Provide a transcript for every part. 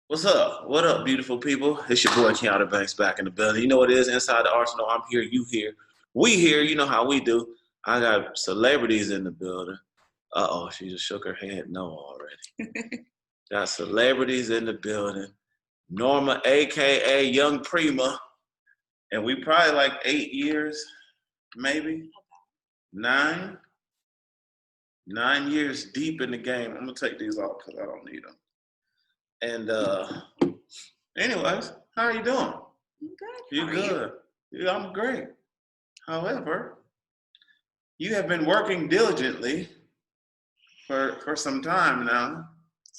What's up? What up, beautiful people? It's your boy Keanu Banks back in the building. You know what it is? Inside the Arsenal. I'm here, you here. We here. You know how we do. I got celebrities in the building. Uh-oh, she just shook her head no already. Got celebrities in the building. Norma, a.k.a. Young Prima. And we probably like 8 years, maybe? 9? 9 years deep in the game. I'm going to take these off because I don't need them. And anyways, how are you doing? I'm good. You good? Yeah, I'm great. However, you have been working diligently for some time now.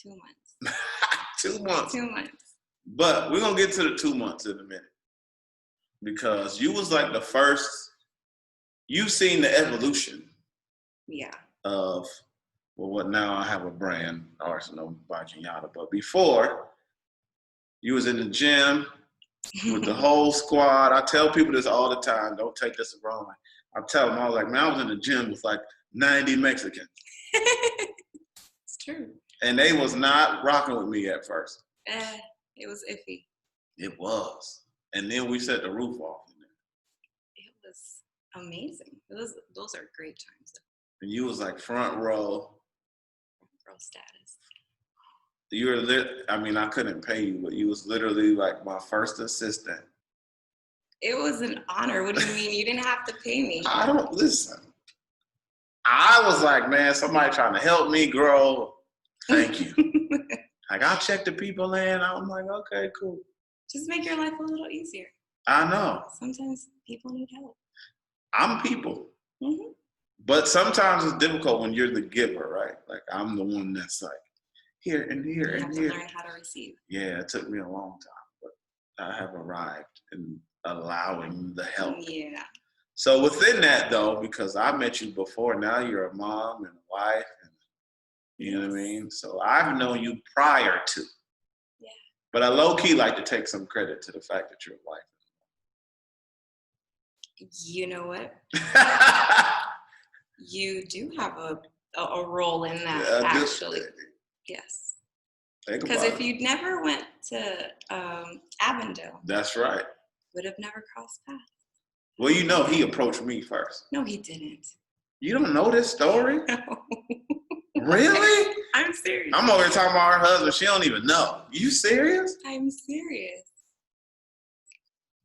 2 months. 2 months. 2 months. But we're gonna get to the 2 months in a minute. Because you was like the first, you've seen the evolution. Yeah. Of, well, what now I have a brand, Arsenal by Kenyatta. But before, you was in the gym with the whole squad. I tell people this all the time. Don't take this wrong. I tell them, I was like, man, I was in the gym with like 90 Mexicans. It's true. And they was not rocking with me at first. It was iffy. It was. And then we set the roof off. It was amazing. Those are great times. And you was like front row. Front row status. You were I couldn't pay you, but you was literally like my first assistant. It was an honor. What do you mean? You didn't have to pay me. I don't listen. I was like, man, somebody trying to help me grow. Thank you. Like, I'll check the people in. I'm like, okay, cool. Just make your life a little easier. I know. Sometimes people need help. I'm people. Mm-hmm. But sometimes it's difficult when you're the giver, right? Like, I'm the one that's like, here and here and here. You have to learn how to receive. Yeah, it took me a long time, but I have arrived in allowing the help. Yeah. So within that, though, because I met you before, now you're a mom and a wife, and you know what I mean? So I've known you prior to. Yeah. But I low-key like to take some credit to the fact that you're a wife. You know what? You do have a role in that, actually. Yes. Because if you'd never went to Avondale. That's right. Would have never crossed paths. Well, you know, he approached me first. No, he didn't. You don't know this story? No. Really? I'm serious. I'm over here talking about her husband. She don't even know. You serious? I'm serious.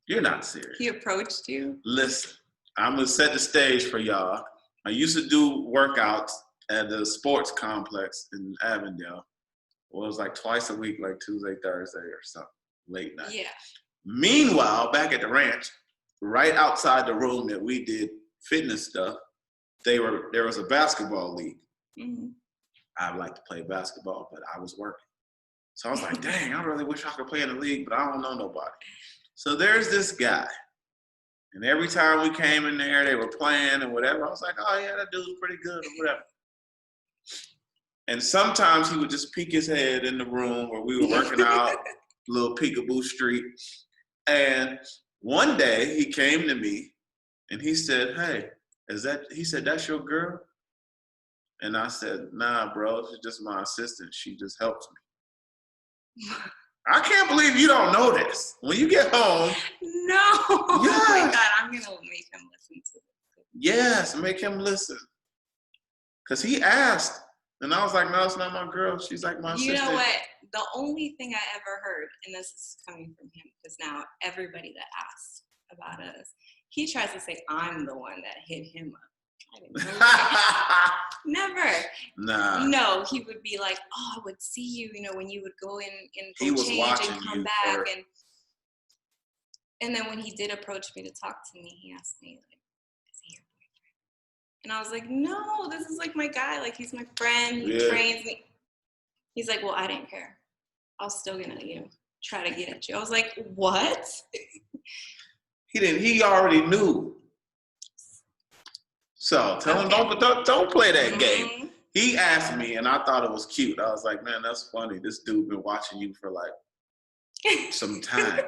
You're not serious. He approached you? Listen, I'm going to set the stage for y'all. I used to do workouts at the sports complex in Avondale. Well, it was like twice a week, like Tuesday, Thursday or something, late night. Yeah. Meanwhile, back at the ranch, right outside the room that we did fitness stuff, there was a basketball league. Mm-hmm. I'd like to play basketball, but I was working. So I was like, dang, I really wish I could play in the league, but I don't know nobody. So there's this guy. And every time we came in there, they were playing and whatever. I was like, oh, yeah, that dude's pretty good or whatever. And sometimes he would just peek his head in the room where we were working out, little peekaboo street. And one day he came to me and he said, hey, he said, that's your girl? And I said, nah, bro, she's just my assistant. She just helps me. I can't believe you don't know this. When you get home. No. Yes. Oh my God, I'm going to make him listen to this. Yes, make him listen. Because he asked. And I was like, no, it's not my girl. She's like my assistant. You know what? The only thing I ever heard, and this is coming from him, because now everybody that asks about us, he tries to say I'm the one that hit him up. I didn't know that. Never. Nah. No, he would be like, oh, I would see you, when you would go in and go he was change watching and come you back. for... And then when he did approach me to talk to me, he asked me, like, is he your boyfriend? And I was like, no, this is like my guy. Like, he's my friend. He trains me. He's like, well, I didn't care. I was still gonna, try to get at you. I was like, what? He already knew. So tell him don't play that game. He asked me, and I thought it was cute. I was like, man, that's funny. This dude been watching you for like some time.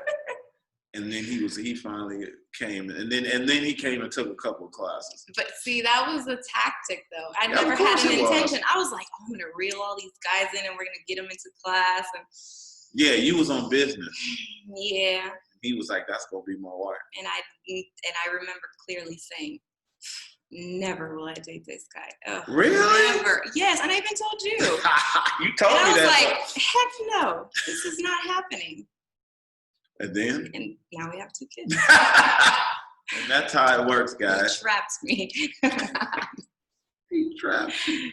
And then he finally came, and then he came and took a couple of classes. But see, that was a tactic, though. I never had an intention. I was like, oh, I'm gonna reel all these guys in, and we're gonna get them into class. And Yeah, you was on business. Yeah. He was like, "That's gonna be my wife." And I remember clearly saying, "Never will I date this guy." Ugh, really? Never. Yes, and I even told you. You told and me I was that. like, "Heck no, this is not happening." And then? And now we have 2 kids. And that's how it works, guys. He trapped me. He trapped me.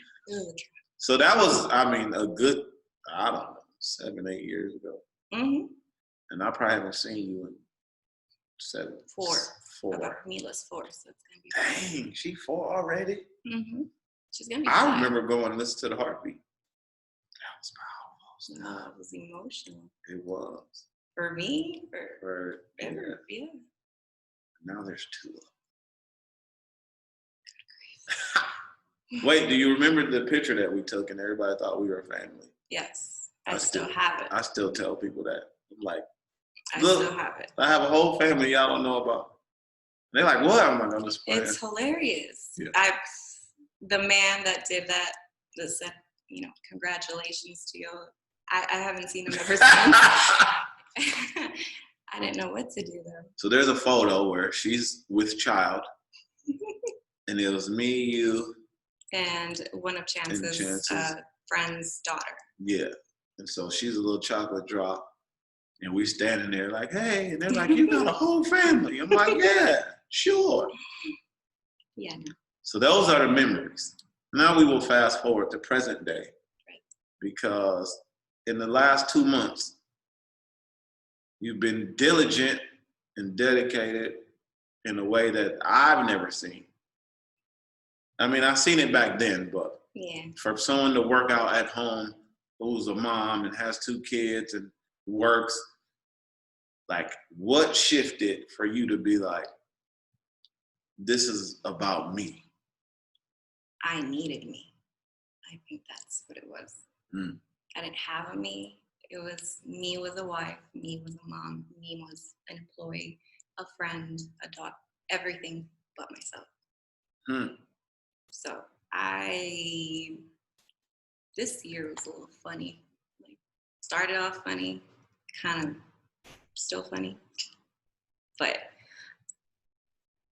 So that was, I mean, a good, I don't know, 7, 8 years ago. Mm-hmm. And I probably haven't seen you in 4. About Mila's 4, so it's gonna be. Dang, she 4 already? Mm-hmm. She's gonna be. I remember going and listening to the heartbeat. That was powerful. No, it was emotional. It was. For me? For yeah. Now there's 2 of them. Wait, do you remember the picture that we took and everybody thought we were a family? Yes. I still have it. I still tell people that. I'm like, I look, still have it. I have a whole family y'all don't know about. They're like, what? I'm like, I'm just playing. It's hilarious. Yeah. The man that did that said, congratulations to you. I haven't seen him ever since. I didn't know what to do though. So there's a photo where she's with child, and it was me, you, and one of Chance's friend's daughter. Yeah, and so she's a little chocolate drop, and we standing there like, hey, and they're like, you got a whole family. I'm like, yeah, sure. Yeah. No. So those are the memories. Now we will fast forward to present day, right? Because in the last 2 months, you've been diligent and dedicated in a way that I've never seen. I mean, I've seen it back then, but for someone to work out at home who's a mom and has 2 kids and works, like, what shifted for you to be like, this is about me? I needed me. I think that's what it was. I didn't have a me. It was me was a wife, me was a mom, me was an employee, a friend, a daughter, everything but myself. So this year was a little funny. Like, started off funny, kind of still funny, but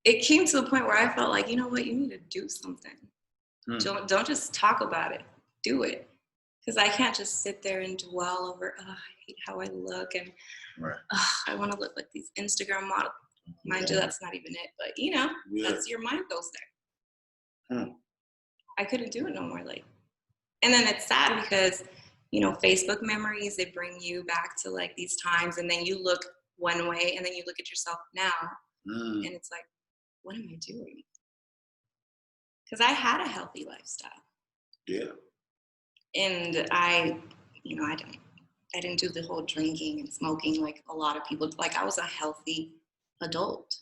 it came to the point where I felt like, you know what, you need to do something. Don't just talk about it, do it. Because I can't just sit there and dwell over, I hate how I look, and I want to look like these Instagram models. Mind you, that's not even it, but that's your mind goes there. I couldn't do it no more. And then it's sad because, Facebook memories, they bring you back to like these times, and then you look one way, and then you look at yourself now, and it's like, what am I doing? Because I had a healthy lifestyle. Yeah. And I didn't do the whole drinking and smoking like a lot of people. Like, I was a healthy adult,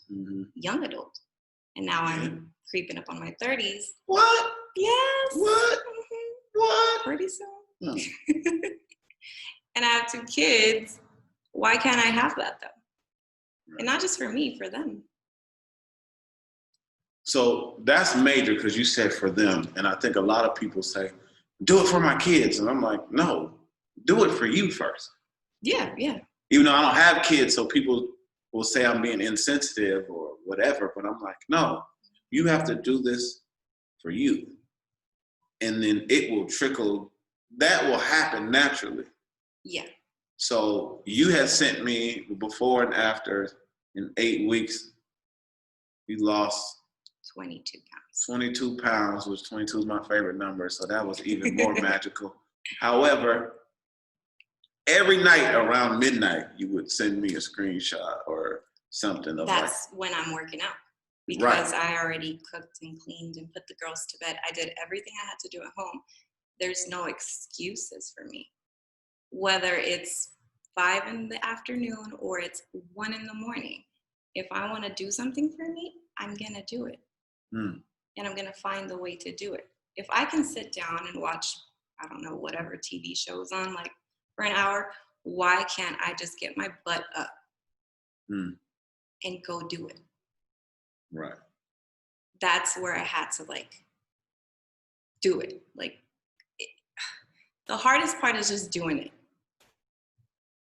young adult. And now I'm creeping up on my 30s. What? Yes. What? What? Pretty soon. And I have 2 kids. Why can't I have that though? Right. And not just for me, for them. So that's major because you said for them. And I think a lot of people say, do it for my kids. And I'm like, no, do it for you first. Yeah. Even though I don't have kids, so people will say I'm being insensitive or whatever, but I'm like, no, you have to do this for you. And then it will trickle. That will happen naturally. Yeah. So you had sent me before and after in 8 weeks, you lost 22 pounds. 22 pounds, which 22 is my favorite number, so that was even more magical. However, every night around midnight, you would send me a screenshot or something. That's when I'm working out. Because I already cooked and cleaned and put the girls to bed. I did everything I had to do at home. There's no excuses for me. Whether it's 5 in the afternoon or it's 1 in the morning. If I want to do something for me, I'm going to do it. And I'm going to find the way to do it. If I can sit down and watch, I don't know, whatever TV shows on, like, for an hour, why can't I just get my butt up and go do it? Right. That's where I had to, like, do it. Like, the hardest part is just doing it.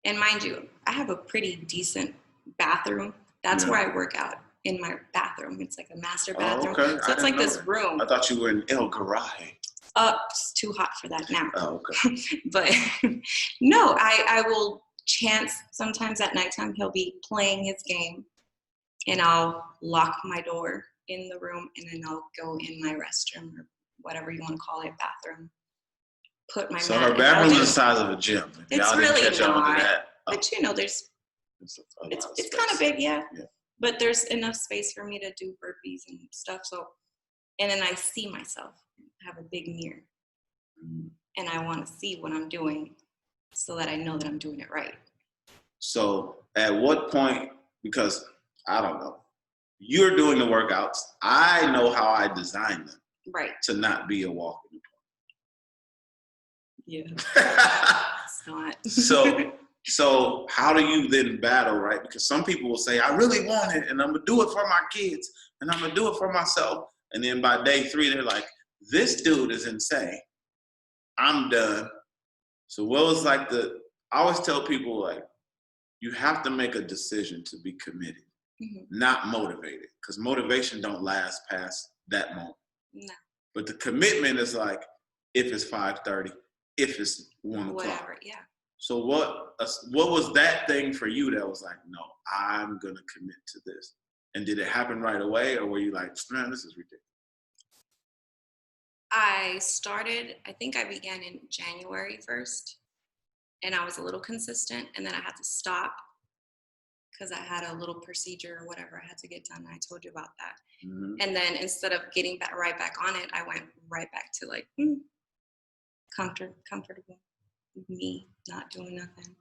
And mind you, I have a pretty decent bathroom. That's where I work out, in my bathroom. It's like a master bathroom. Okay. So it's like this room. I thought you were in El Garage. It's too hot for that now. Oh, okay. But no, I will chance sometimes at nighttime. He'll be playing his game, and I'll lock my door in the room, and then I'll go in my restroom or whatever you want to call it, bathroom. Put my so her bathroom is the size of a gym. It's y'all really didn't catch on to that. But you know, there's it's kind of big, yeah. But there's enough space for me to do burpees and stuff. So, and then I see myself, have a big mirror, and I want to see what I'm doing so that I know that I'm doing it right. So at what point, because I don't know, you're doing the workouts. I know how I designed them. Right. To not be a walk in the park. Yeah. It's not. So how do you then battle, right? Because some people will say, I really want it, and I'm going to do it for my kids, and I'm going to do it for myself. And then by day 3, they're like, this dude is insane. I'm done. So what was like I always tell people, like, you have to make a decision to be committed, not motivated, because motivation don't last past that moment. No. But the commitment is like, if it's 5:30, if it's 1 o'clock. Whatever, yeah. So what was that thing for you that was like, no, I'm going to commit to this? And did it happen right away, or were you like, man, this is ridiculous? I think I began in January 1st, and I was a little consistent, and then I had to stop because I had a little procedure or whatever I had to get done. I told you about that. Mm-hmm. And then instead of getting right back on it, I went right back to like comfortable with me not doing nothing.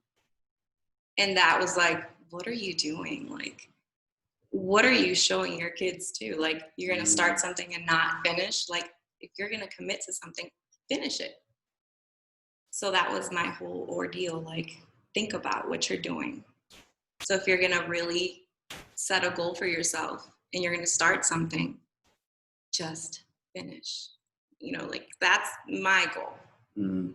And that was like, what are you doing? Like, what are you showing your kids too? Like, you're going to start something and not finish. Like, if you're going to commit to something, finish it. So that was my whole ordeal. Like, think about what you're doing. So if you're going to really set a goal for yourself and you're going to start something, just finish. You know, like, that's my goal. Mm-hmm.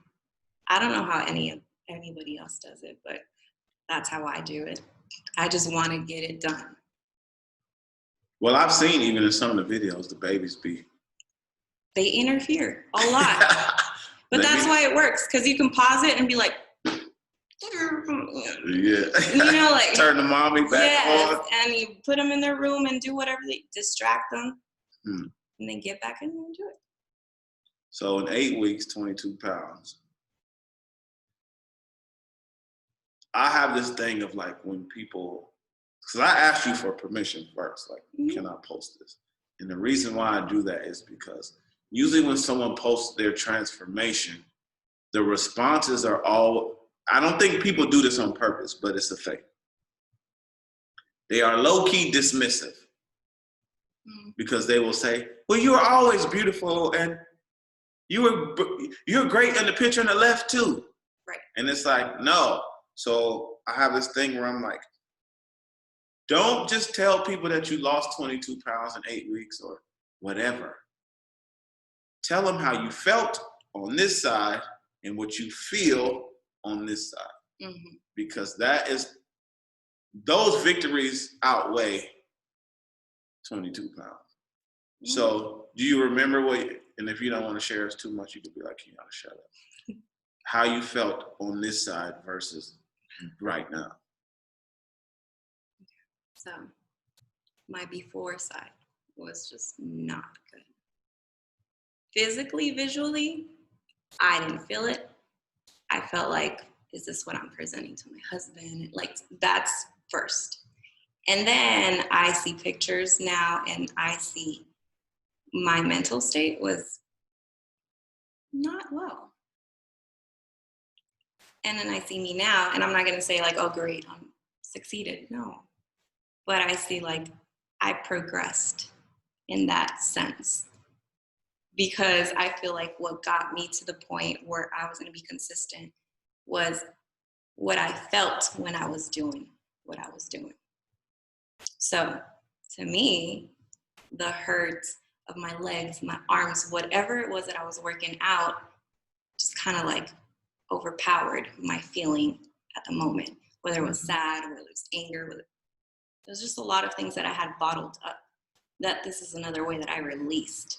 I don't know how anybody else does it, but that's how I do it. I just want to get it done. Well, I've seen even in some of the videos, the babies they interfere a lot. But that's why it works, because you can pause it and be like, yeah. You know, like, turn the mommy back on. And you put them in their room and do whatever, they distract them, and then get back in there and do it. So in 8 weeks, 22 pounds. I have this thing of like, when people, because I asked you for permission first, like, can I post this? And the reason why I do that is because usually when someone posts their transformation, the responses are all, I don't think people do this on purpose, but it's a fake. They are low-key dismissive because they will say, well, you are always beautiful and you're great in the picture on the left too. Right. And it's like, no. So I have this thing where I'm like, don't just tell people that you lost 22 pounds in 8 weeks or whatever. Tell them how you felt on this side and what you feel on this side. Mm-hmm. Because those victories outweigh 22 pounds. Mm-hmm. So do you remember and if you don't want to share us too much, you could be like, you gotta shut up. How you felt on this side versus right now. So my before side was just not good. Physically, visually, I didn't feel it. I felt like, is this what I'm presenting to my husband? Like, that's first. And then I see pictures now and I see my mental state was not well. And then I see me now, and I'm not going to say like, oh, great, I'm succeeded. No. But I see like I progressed in that sense. Because I feel like what got me to the point where I was going to be consistent was what I felt when I was doing what I was doing. So to me, the hurt of my legs, my arms, whatever it was that I was working out, just kind of like overpowered my feeling at the moment, whether it was sad, whether it was anger, whether there's just a lot of things that I had bottled up, that this is another way that I released.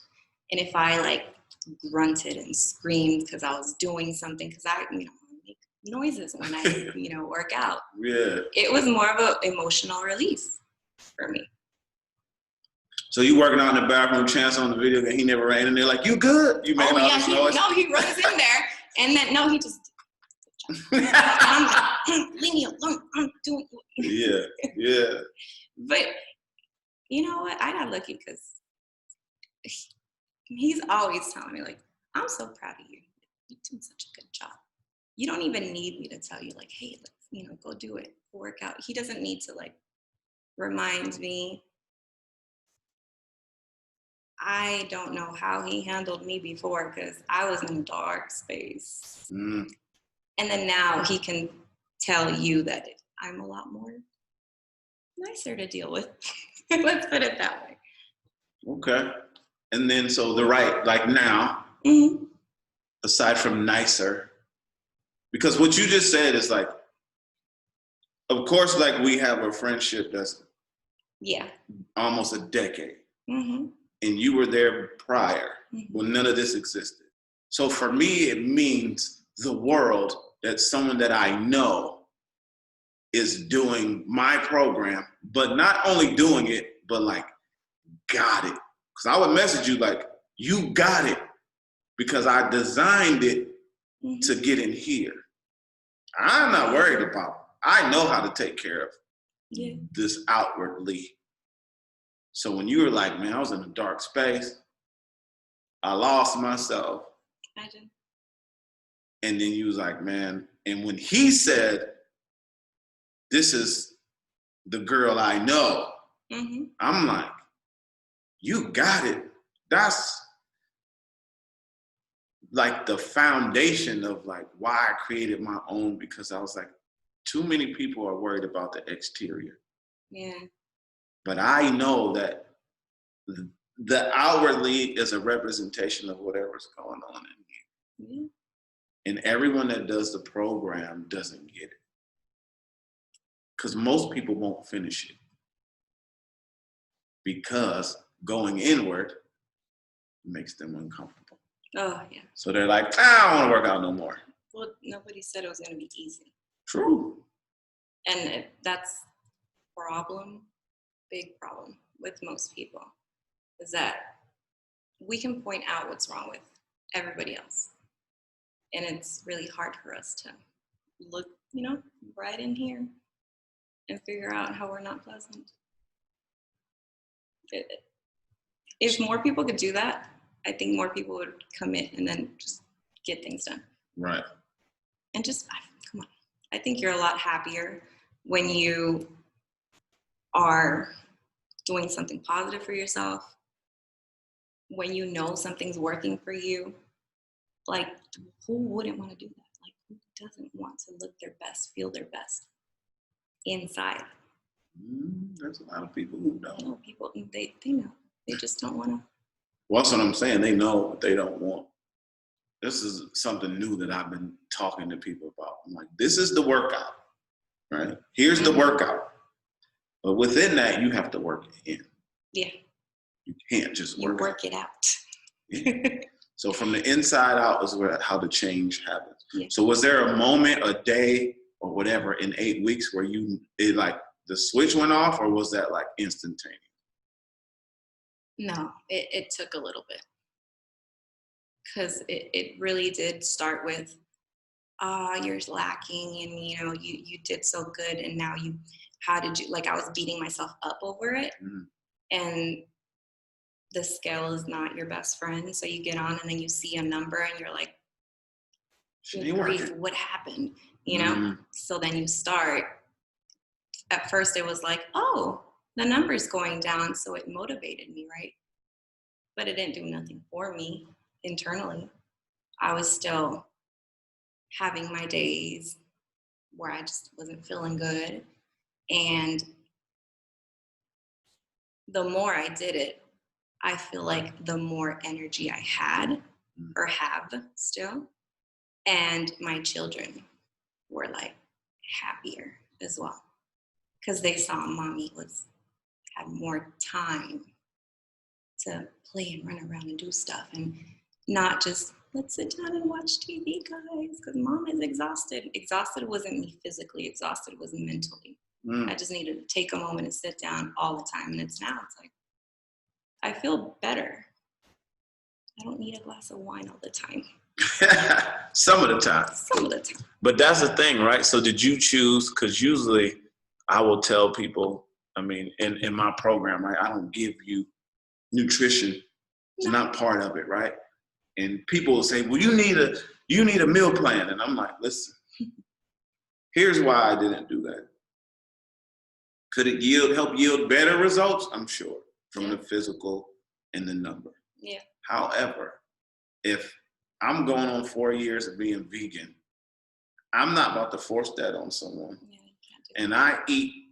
And if I like grunted and screamed because I was doing something, because I, make noises when I, work out. Yeah. It was more of an emotional release for me. So you working out in the bathroom, Chance on the video, and he never ran in there like, you good? You making all this noise? No, he runs in there, and then, no, he just, I'm like, leave me alone, I'm doing it. Yeah. But you know what? I got lucky because he's always telling me, like, I'm so proud of you. You're doing such a good job. You don't even need me to tell you, like, hey, let's, go do it, work out. He doesn't need to, like, remind me. I don't know how he handled me before because I was in a dark space. And then now he can tell you that I'm a lot more nicer to deal with. Let's put it that way. Okay. And then, so like now, aside from nicer, because what you just said is like, of course, like we have a friendship that's almost a decade. And you were there prior when none of this existed. So for me, it means the world that someone that I know is doing my program, but not only doing it, but like, got it. Because I would message you like, you got it, because I designed it to get in here. I'm not worried about it. I know how to take care of this outwardly. So when you were like, man, I was in a dark space, I lost myself. Imagine. And then you was like, man, and when he said, this is the girl I know, I'm like, you got it. That's like the foundation of like why I created my own, because I was like, too many people are worried about the exterior. Yeah. But I know that the outwardly is a representation of whatever's going on in here. And everyone that does the program doesn't get it. Because most people won't finish it. Because going inward makes them uncomfortable. Oh, yeah. So they're like, I don't want to work out no more. Well, nobody said it was going to be easy. True. And that's big problem with most people, is that we can point out what's wrong with everybody else. And it's really hard for us to look, right in here and figure out how we're not pleasant. If more people could do that, I think more people would commit and then just get things done. Right. And just, come on. I think you're a lot happier when you are doing something positive for yourself, when you know something's working for you. Like, who wouldn't want to do that? Like, who doesn't want to look their best, feel their best inside? There's a lot of people who don't. No, people, they know. They just don't want to. Well, that's what I'm saying. They know what they don't want. This is something new that I've been talking to people about. I'm like, this is the workout, right? Here's the workout. But within that, you have to work it in. Yeah. You can't just work it out. Yeah. So from the inside out is how the change happens. Yeah. So was there a moment, a day, or whatever in 8 weeks where the switch went off, or was that like instantaneous? No, it took a little bit. Because it really did start with, you're lacking, and you did so good, and now how did you, like, I was beating myself up over it. And the scale is not your best friend. So you get on and then you see a number and you're like, good grief, what happened? So then you start. At first it was like, oh, the number's going down. So it motivated me, right? But it didn't do nothing for me internally. I was still having my days where I just wasn't feeling good. And the more I did it, I feel like the more energy I had or have still. And my children were like happier as well, because they saw mommy had more time to play and run around and do stuff, and not just let's sit down and watch TV, guys, because mom is exhausted. Exhausted wasn't me physically, exhausted was mentally. I just needed to take a moment and sit down all the time. And it's like, I feel better. I don't need a glass of wine all the time. Some of the time. Some of the time. But that's the thing, right? So did you choose, because usually I will tell people, I mean, in my program, right, I don't give you nutrition. It's not part of it, right? And people will say, well, you need a meal plan. And I'm like, listen, here's why I didn't do that. Could it help yield better results? I'm sure, from the physical and the number. Yeah. However, if I'm going on 4 years of being vegan, I'm not about to force that on someone. Yeah, you can't do that. And I eat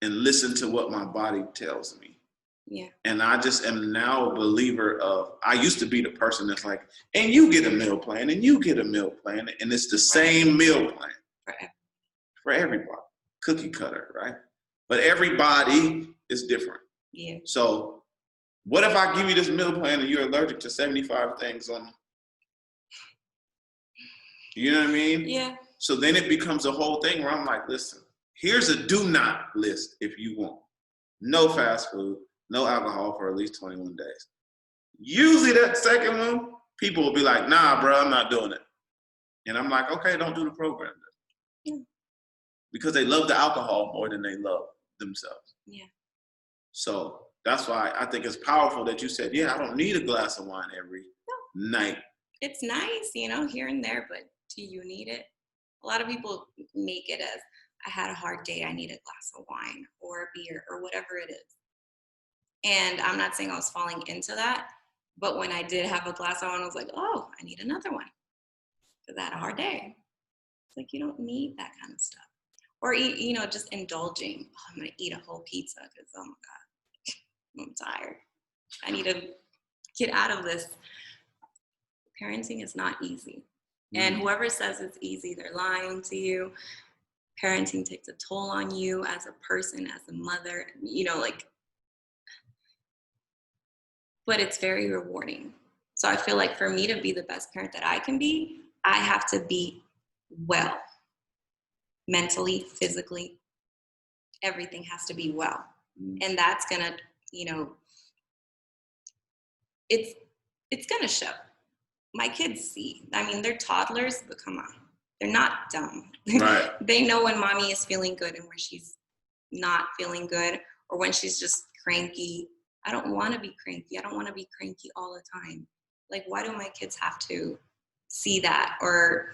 and listen to what my body tells me. Yeah. And I just am now a believer of, I used to be the person that's like, and you get a meal plan, and you get a meal plan, and it's the same meal plan. For everybody. Cookie cutter, right? But everybody is different. Yeah. So what if I give you this meal plan and you're allergic to 75 things on it? You know what I mean? Yeah. So then it becomes a whole thing where I'm like, listen, here's a do not list if you want. No fast food, no alcohol for at least 21 days. Usually that second one, people will be like, nah, bro, I'm not doing it. And I'm like, okay, don't do the program then. Yeah. Because they love the alcohol more than they love themselves. Yeah. So that's why I think it's powerful that you said, yeah, I don't need a glass of wine every night. It's nice, here and there, but do you need it? A lot of people make it as, I had a hard day, I need a glass of wine or a beer or whatever it is. And I'm not saying I was falling into that, but when I did have a glass of wine, I was like, oh, I need another one because I had a hard day. It's like, you don't need that kind of stuff. Or, just indulging. Oh, I'm going to eat a whole pizza because, oh my God, I'm tired. I need to get out of this. Parenting is not easy. And whoever says it's easy, they're lying to you. Parenting takes a toll on you as a person, as a mother, but it's very rewarding. So I feel like for me to be the best parent that I can be, I have to be well. Mentally, physically, everything has to be well. And that's gonna, it's gonna show. My kids see. I mean, they're toddlers, but come on. They're not dumb. Right. They know when mommy is feeling good and when she's not feeling good, or when she's just cranky. I don't want to be cranky. I don't want to be cranky all the time. Like, why do my kids have to see that or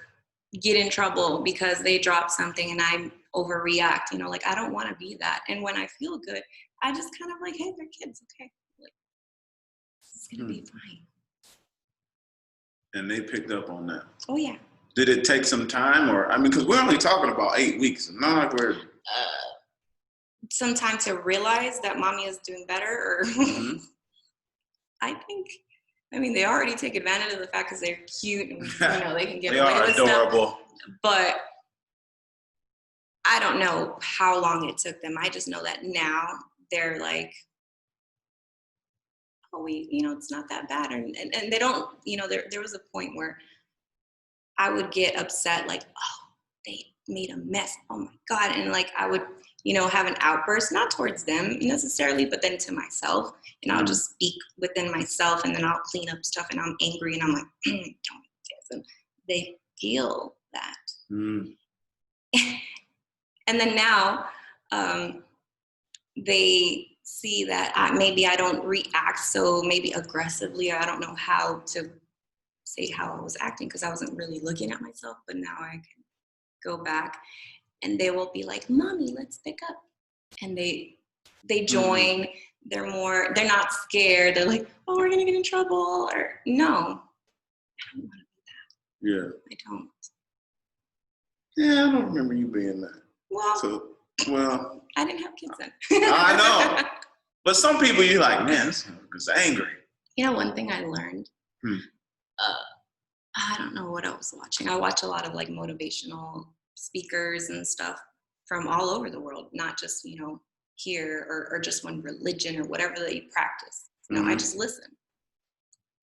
get in trouble because they dropped something and I overreact? I don't want to be that. And when I feel good, I just kind of like, hey, they're kids, okay? Like, it's gonna be fine. And they picked up on that. Oh yeah. Did it take some time, or because we're only talking about 8 weeks, not like we're some time to realize that mommy is doing better, or I think. They already take advantage of the fact because they're cute and they can get away with adorable stuff. But I don't know how long it took them. I just know that now they're like, oh, it's not that bad, and they don't. There was a point where I would get upset, like, oh, they made a mess. Oh my God. And like, I would, have an outburst, not towards them necessarily, but then to myself. And I'll just speak within myself, and then I'll clean up stuff, and I'm angry, and I'm like, don't do this. And they feel that. And then now they see that maybe I don't react so maybe aggressively. I don't know how to say how I was acting because I wasn't really looking at myself, but now I can go back, and they will be like, Mommy, let's pick up. And they join. They're not scared. They're like, oh, we're gonna get in trouble, or no, I don't want to be that. Yeah. I don't. Yeah, I don't remember you being that. Well, I didn't have kids then. I know. But some people, you're like, man, this is angry. One thing I learned, I don't know what I was watching. I watch a lot of like motivational speakers and stuff from all over the world, not just, here or just one religion or whatever they practice. No, I just listen.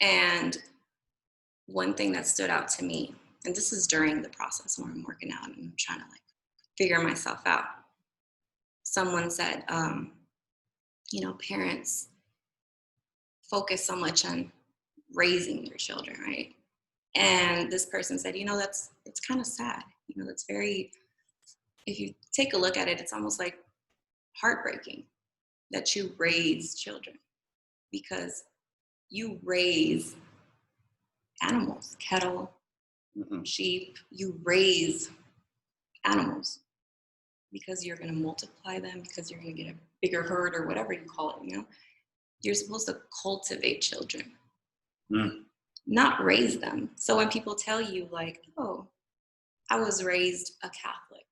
And one thing that stood out to me, and this is during the process when I'm working out and I'm trying to like figure myself out. Someone said, parents focus so much on raising their children, right? And this person said, it's kind of sad. That's very, if you take a look at it, it's almost like heartbreaking that you raise children, because you raise animals, cattle, sheep, you raise animals because you're going to multiply them, because you're going to get a bigger herd or whatever you call it, You're supposed to cultivate children, not raise them. So when people tell you like, oh, I was raised a Catholic,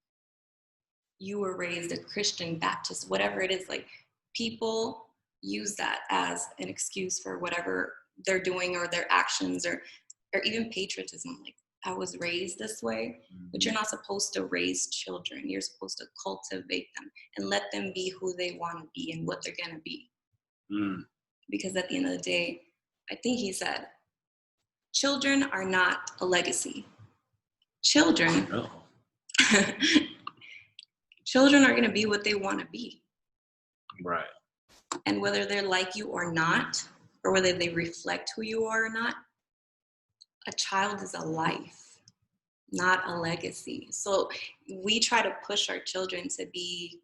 you were raised a Christian, Baptist, whatever it is, like people use that as an excuse for whatever they're doing or their actions or even patriotism. Like, I was raised this way, but you're not supposed to raise children. You're supposed to cultivate them and let them be who they want to be and what they're going to be. Because at the end of the day, I think he said, children are not a legacy. Children are going to be what they want to be. Right. And whether they're like you or not, or whether they reflect who you are or not, a child is a life, not a legacy. So we try to push our children to be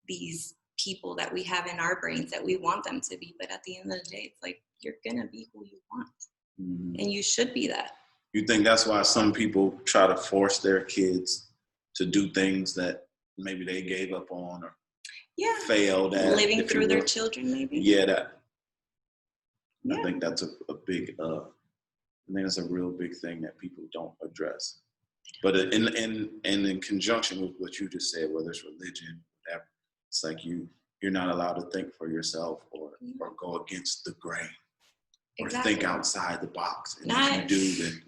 these people that we have in our brains that we want them to be. But at the end of the day, it's like, you're going to be who you want. And you should be that. You think that's why some people try to force their kids to do things that maybe they gave up on or failed at? Living through their children, maybe? Yeah, I think that's a big, I think that's a real big thing that people don't address. But in conjunction with what you just said, whether it's religion, whatever, it's like you're not allowed to think for yourself or go against the grain. Or think outside the box. And if you do, then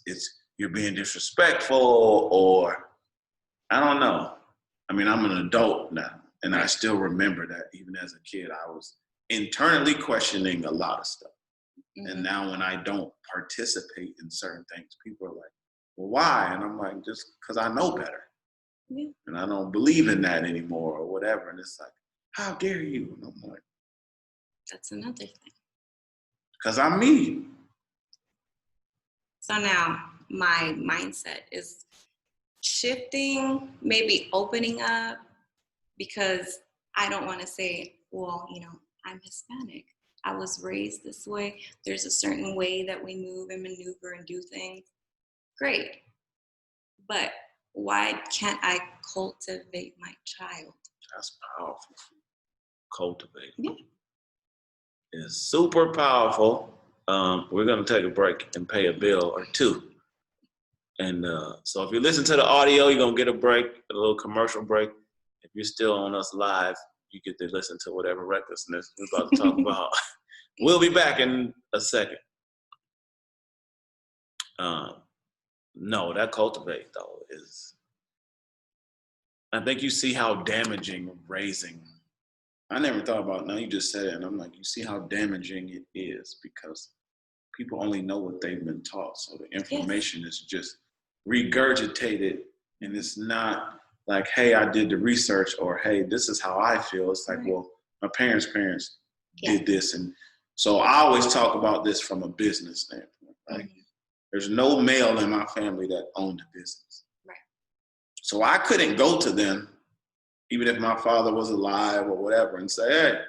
it's you're being disrespectful, or I don't know. I mean, I'm an adult now, and I still remember that even as a kid, I was internally questioning a lot of stuff. And now when I don't participate in certain things, people are like, well, why? And I'm like, just because I know better. And I don't believe in that anymore or whatever. And it's like, how dare you? And I'm like, that's another thing. Because I'm me. So now my mindset is shifting, maybe opening up, because I don't want to say, well, I'm Hispanic. I was raised this way. There's a certain way that we move and maneuver and do things. Great. But why can't I cultivate my child? That's powerful. Cultivate. Yeah. Is super powerful. We're going to take a break and pay a bill or two. And so if you listen to the audio, you're going to get a break, a little commercial break. If you're still on us live, you get to listen to whatever recklessness we're about to talk about. We'll be back in a second. No, that cultivate, though, is... I think you see how damaging raising... I never thought about it. Now you just said it, and I'm like, you see how damaging it is, because people only know what they've been taught. So the information is just regurgitated, and it's not like, hey, I did the research, or hey, this is how I feel. It's like, well, my parents did this. And so I always talk about this from a business standpoint, right? There's no male in my family that owned a business. Right. So I couldn't go to them, even if my father was alive or whatever, and say, hey,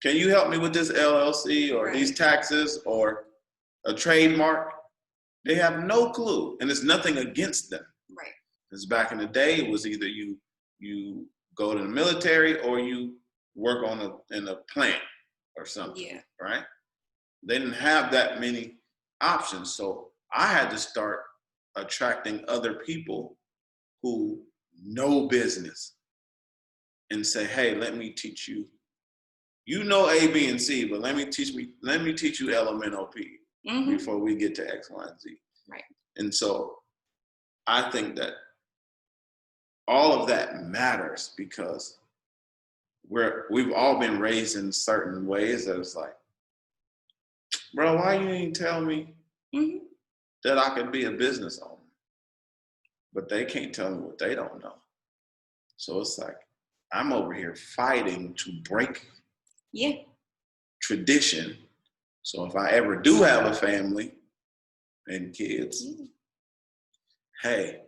can you help me with this LLC or these taxes or a trademark? They have no clue, and it's nothing against them. Right. Because back in the day, it was either you go to the military or you work in a plant or something, right? They didn't have that many options, so I had to start attracting other people who know business and say, hey, let me teach you. You know A, B, and C, but let me teach you LMNOP. before we get to X, Y, and Z. Right. And so I think that all of that matters because we've all been raised in certain ways that it's like, bro, why you didn't tell me that I could be a business owner? But they can't tell me what they don't know. So it's like, I'm over here fighting to break tradition. So if I ever do have a family and kids, hey,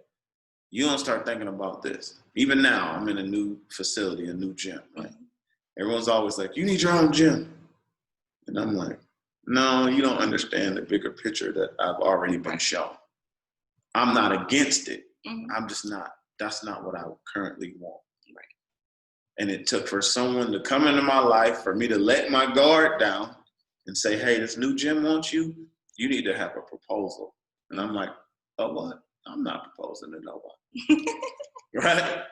you don't start thinking about this. Even now, I'm in a new facility, a new gym, right? Everyone's always like, you need your own gym. And I'm like, no, you don't understand the bigger picture that I've already been shown. I'm not against it. I'm just not, that's not what I currently want. Right. And it took for someone to come into my life, for me to let my guard down and say, hey, this new gym wants you, you need to have a proposal. And I'm like, oh, what? I'm not proposing to nobody. Right?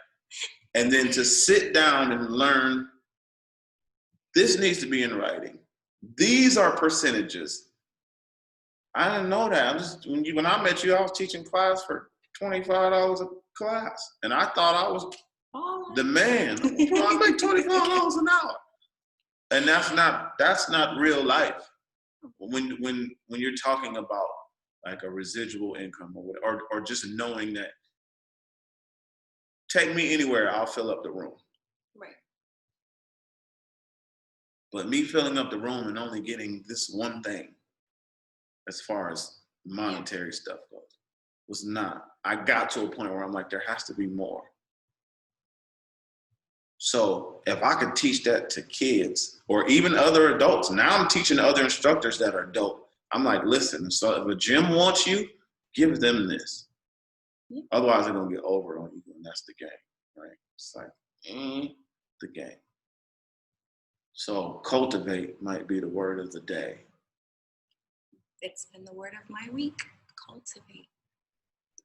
And then to sit down and learn, this needs to be in writing. These are percentages. I didn't know that. When I met you, I was teaching class for $25 a class. And I thought I was the man. I make $25 an hour. And that's not real life. When you're talking about like a residual income or just knowing that, take me anywhere, I'll fill up the room. Right. But me filling up the room and only getting this one thing, as far as monetary stuff goes, was not. I got to a point where I'm like, there has to be more. So if I could teach that to kids or even other adults, now I'm teaching other instructors that are dope. I'm like, listen, so if a gym wants you, give them this. Otherwise, they're going to get over on you, and that's the game, right? It's like, the game. So cultivate might be the word of the day. It's been the word of my week, cultivate.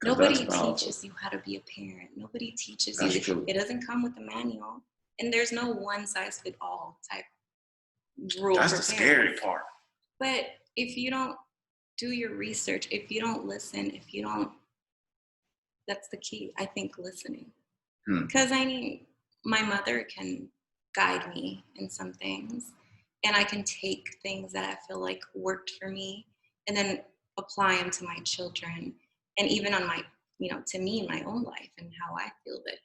Nobody teaches you how to be a parent. Nobody teaches you. True. It doesn't come with a manual. And there's no one size fit all type rule. That's the scary part. But if you don't do your research, if you don't listen, that's the key. I think listening. Because my mother can guide me in some things, and I can take things that I feel like worked for me and then apply them to my children. And even on my, to me in my own life and how I feel that,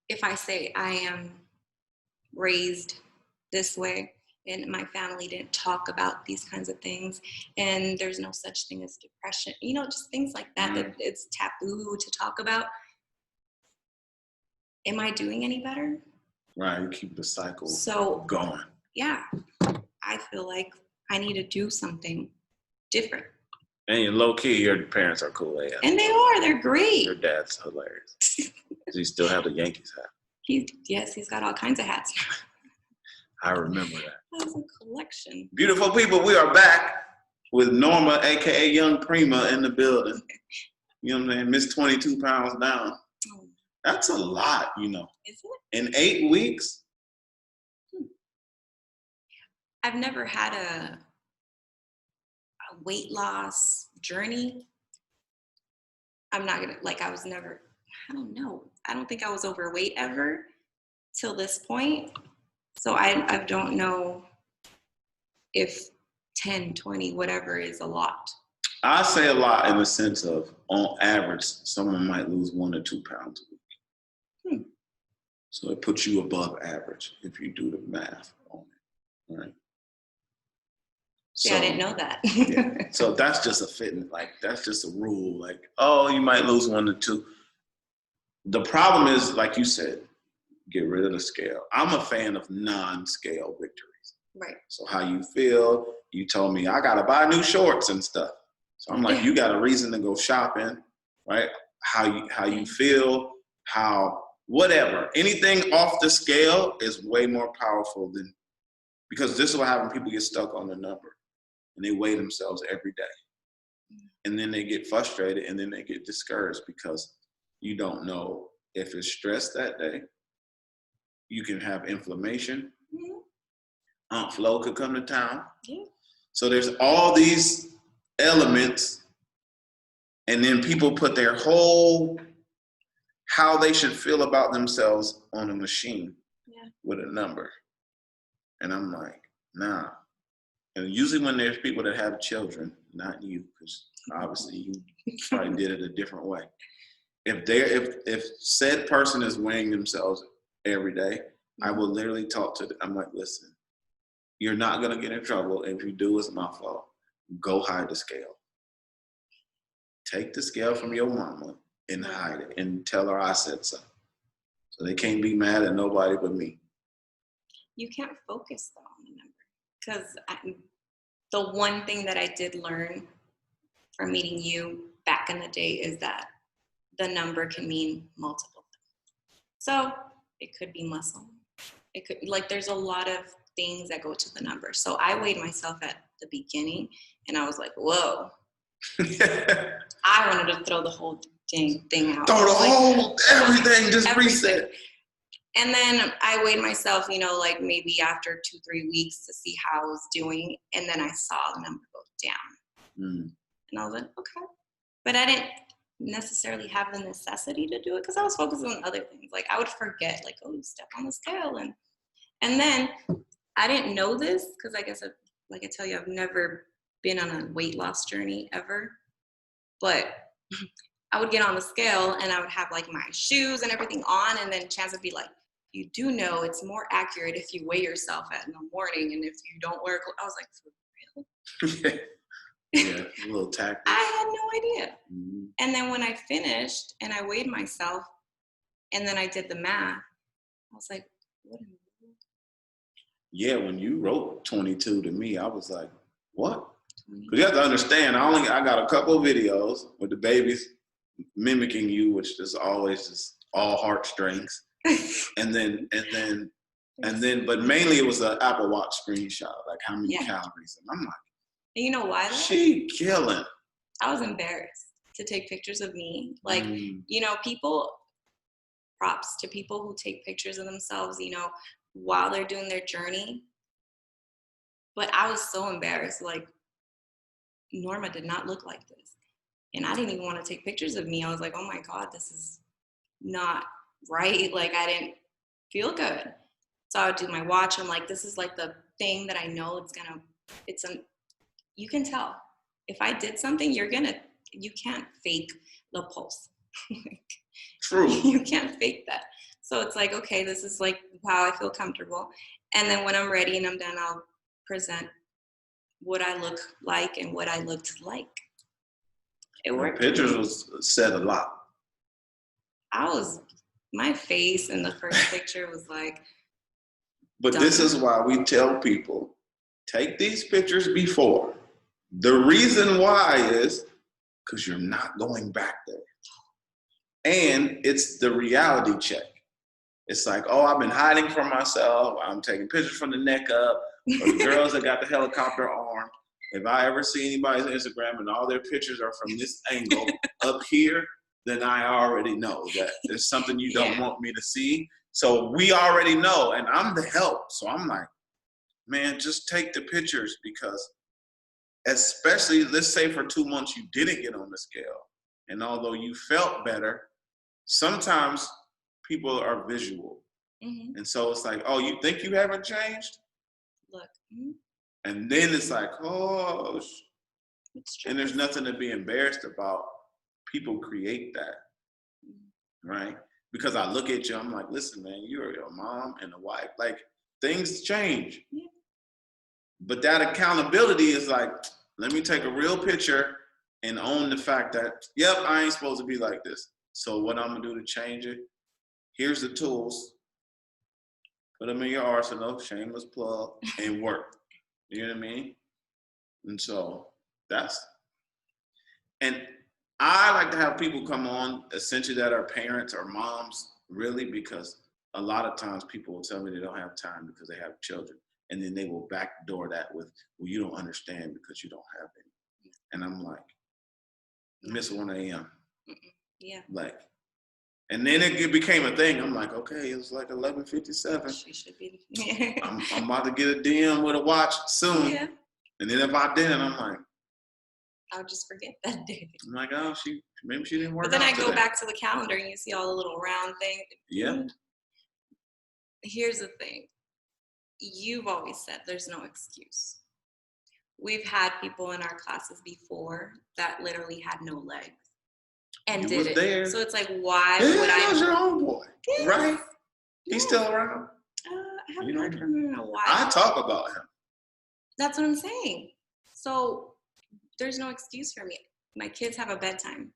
if I say I am raised this way and my family didn't talk about these kinds of things and there's no such thing as depression, just things like that, that it's taboo to talk about. Am I doing any better? Right, you keep the cycle going. Yeah, I feel like I need to do something different. And low key, your parents are cool. And they're great. Your dad's hilarious. Does he still have the Yankees hat? He's got all kinds of hats now. I remember that. That's a collection. Beautiful people, we are back with Norma, aka Young Prima, in the building. You know what I'm saying? Miss 22 pounds down. That's a lot, Is it? In 8 weeks? I've never had a weight loss journey. I'm not gonna, I don't know. I don't think I was overweight ever till this point. So I don't know if 10, 20, whatever is a lot. I say a lot in the sense of, on average, someone might lose 1 or 2 pounds a week. So it puts you above average if you do the math on it, right? I didn't know that. Yeah. So that's just a fitness, that's just a rule. You might lose 1 to 2. The problem is, like you said, get rid of the scale. I'm a fan of non-scale victories. Right. So how you feel, you told me I got to buy new shorts and stuff. So I'm like, you got a reason to go shopping, right? How you feel, whatever. Anything off the scale is way more powerful because this is what happens. People get stuck on the number and they weigh themselves every day. And then they get frustrated and then they get discouraged because you don't know if it's stress that day. You can have inflammation. Aunt Flo could come to town. Yeah. So there's all these elements, and then people put their whole how they should feel about themselves on a machine with a number. And I'm like, nah. And usually when there's people that have children, not you, because obviously you probably did it a different way. If said person is weighing themselves every day, I will literally talk to them. I'm like, listen, you're not gonna get in trouble. If you do, it's my fault. Go hide the scale. Take the scale from your mama and hide it and tell her I said so. So they can't be mad at nobody but me. You can't focus though on the number, because the one thing that I did learn from meeting you back in the day is that the number can mean multiple things. So it could be muscle. It could, like, there's a lot of things that go to the number. So I weighed myself at the beginning and I was like, whoa. I wanted to throw the whole dang thing out. Throw the whole, everything, just everything. reset. And then I weighed myself, like maybe after 2-3 weeks to see how I was doing. And then I saw the number go down. And I was like, okay. But I didn't necessarily have the necessity to do it because I was focused on other things. Like I would forget, like, oh, you step on the scale. And then I didn't know this because I guess, like I tell you, I've never been on a weight loss journey ever. But I would get on the scale and I would have like my shoes and everything on. And then Chance would be like, you do know it's more accurate if you weigh yourself in the morning and if you don't wear clothes. I was like, for real? Yeah, a little tactic. I had no idea. And then when I finished and I weighed myself and then I did the math, I was like, what in the world? Yeah, when you wrote 22 to me, I was like, what? Because you have to understand, I got a couple of videos with the babies mimicking you, which is always just all heartstrings. and then, but mainly it was an Apple Watch screenshot, like how many calories. And I'm like, and you know why? She killing. I was embarrassed to take pictures of me. Like, people, props to people who take pictures of themselves, while they're doing their journey. But I was so embarrassed. Like, Norma did not look like this. And I didn't even want to take pictures of me. I was like, oh my God, this is not right. Like, I didn't feel good. So I would do my watch. I'm like, this is like the thing that I know you can tell. If I did something, you can't fake the pulse. True. You can't fake that. So it's like, okay, this is like how I feel comfortable. And then when I'm ready and I'm done, I'll present what I look like and what I looked like. It worked. The pictures was said a lot. My face in the first picture was like. But this is why we tell people, take these pictures before. The reason why is because you're not going back there. And it's the reality check. It's like, oh, I've been hiding from myself. I'm taking pictures from the neck up. Or the girls that got the helicopter arm. If I ever see anybody's Instagram and all their pictures are from this angle up here, then I already know that there's something you don't want me to see. So we already know, and I'm the help. So I'm like, man, just take the pictures because especially, let's say for 2 months you didn't get on the scale. And although you felt better, sometimes people are visual. Mm-hmm. And so it's like, oh, you think you haven't changed? Look. Mm-hmm. And then it's like, oh, and there's nothing to be embarrassed about. People create that, right? Because I look at you, I'm like, listen, man, you're a mom and a wife. Like, things change. Yeah. But that accountability is like, let me take a real picture and own the fact that, yep, I ain't supposed to be like this. So what I'm going to do to change it, here's the tools. Put them in your arsenal, shameless plug, and work. You know what I mean? And so and I like to have people come on essentially that are parents or moms, really, because a lot of times people will tell me they don't have time because they have children. And then they will backdoor that with, well, you don't understand because you don't have any. And I'm like, miss 1 a.m. Yeah. Like, and then it became a thing. I'm like, okay, it was like 11:57. She should be. I'm about to get a DM with a watch soon. Yeah. And then if I didn't, I'm like, I'll just forget that day. I'm like, oh, maybe she didn't work out. But then I today. go back to the calendar and you see all the little round things. Yeah. Here's the thing. You've always said there's no excuse. We've had people in our classes before that literally had no legs and did it. There. So it's like, why would I? That's your homeboy, yes. Right? He's still around. I haven't heard from him in a while. I talk about him. That's what I'm saying. So there's no excuse for me. My kids have a bedtime.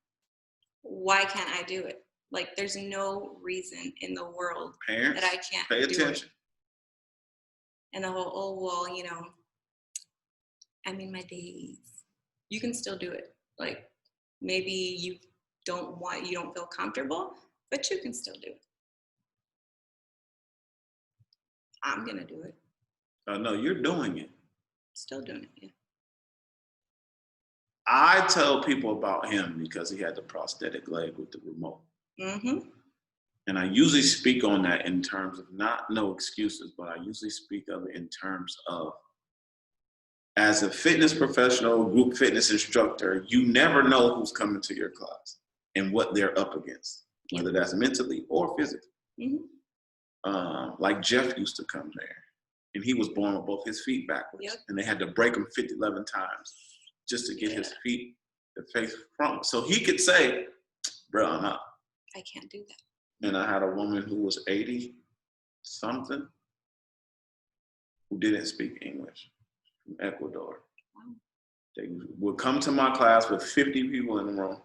Why can't I do it? Like, there's no reason in the world Parents, that I can't pay attention. And the whole, oh, well, you know, I'm in my days. You can still do it. Like, maybe you don't feel comfortable, but you can still do it. I'm going to do it. No, you're doing it. Still doing it, yeah. I tell people about him because he had the prosthetic leg with the remote. Mm-hmm. And I usually speak on that in terms of no excuses, but I usually speak of it in terms of, as a fitness professional, group fitness instructor, you never know who's coming to your class and what they're up against, whether that's mentally or physically. Mm-hmm. Like Jeff used to come there, and he was born with both his feet backwards, and they had to break him 11 times just to get his feet to face front. So he could say, bro, I'm out. I can't do that. And I had a woman who was 80-something who didn't speak English from Ecuador. Wow. They would come to my class with 50 people in the room.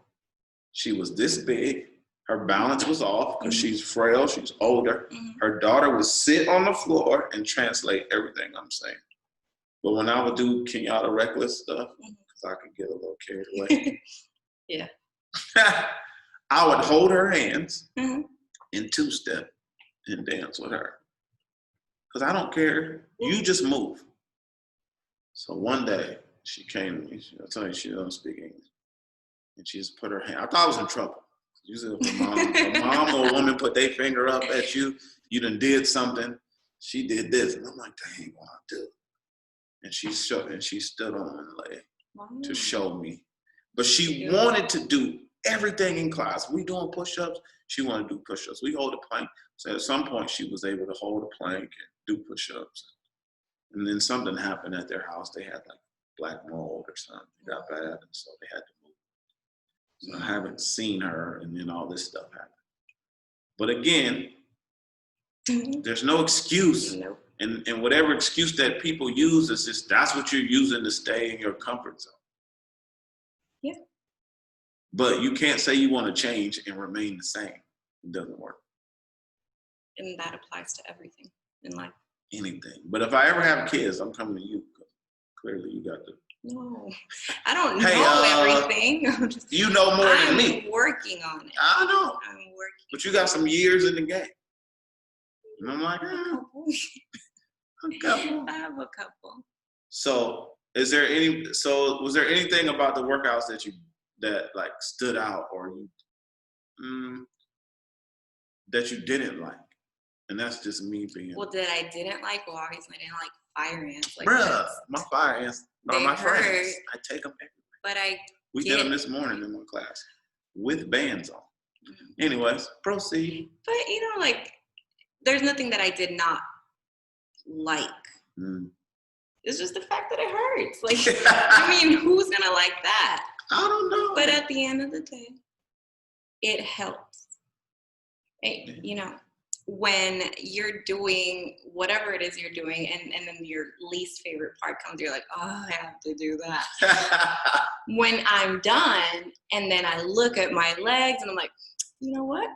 She was this big. Her balance was off because she's frail, she's older. Mm-hmm. Her daughter would sit on the floor and translate everything I'm saying. But when I would do Kenyatta reckless stuff, because I could get a little carried away. Yeah. I would hold her hands and two-step and dance with her. Because I don't care. You just move. So one day, she came to me. I'll tell you, she doesn't speak English. And she just put her hand. I thought I was in trouble. Usually if a mom or a woman put their finger up at you, you done did something. She did this. And I'm like, dang, what I do? And she stood on one leg to show me. But she wanted to do everything in class. We doing push-ups. She wanted to do push-ups. We hold a plank. So at some point, she was able to hold a plank and do push-ups. And then something happened at their house. They had like black mold or something. It got bad, and so they had to move. So I haven't seen her, and then all this stuff happened. But again, there's no excuse. Nope. And whatever excuse that people use is just, that's what you're using to stay in your comfort zone. Yeah. But you can't say you want to change and remain the same. It doesn't work. And that applies to everything in life. Anything. But if I ever have kids, I'm coming to you. Clearly, you got to. No, I don't know everything. You know more than me. I'm working on it. I know. I'm working. But you got some years in the game. And I'm like, a couple. I have a couple. So was there anything about the workouts that like stood out, or that you didn't like? And that's just me being. Well, that I didn't like? Well, obviously I didn't like fire ants. Like, bruh, my fire ants are my friends. I take them everywhere. But we did them this morning in my class with bands on. Mm-hmm. Anyways, proceed. But like, there's nothing that I did not like. It's just the fact that it hurts. Like, I mean, who's gonna like that? I don't know. But at the end of the day, it helps. When you're doing whatever it is you're doing, and then your least favorite part comes, you're like, oh, I have to do that. When I'm done, and then I look at my legs, and I'm like, you know what?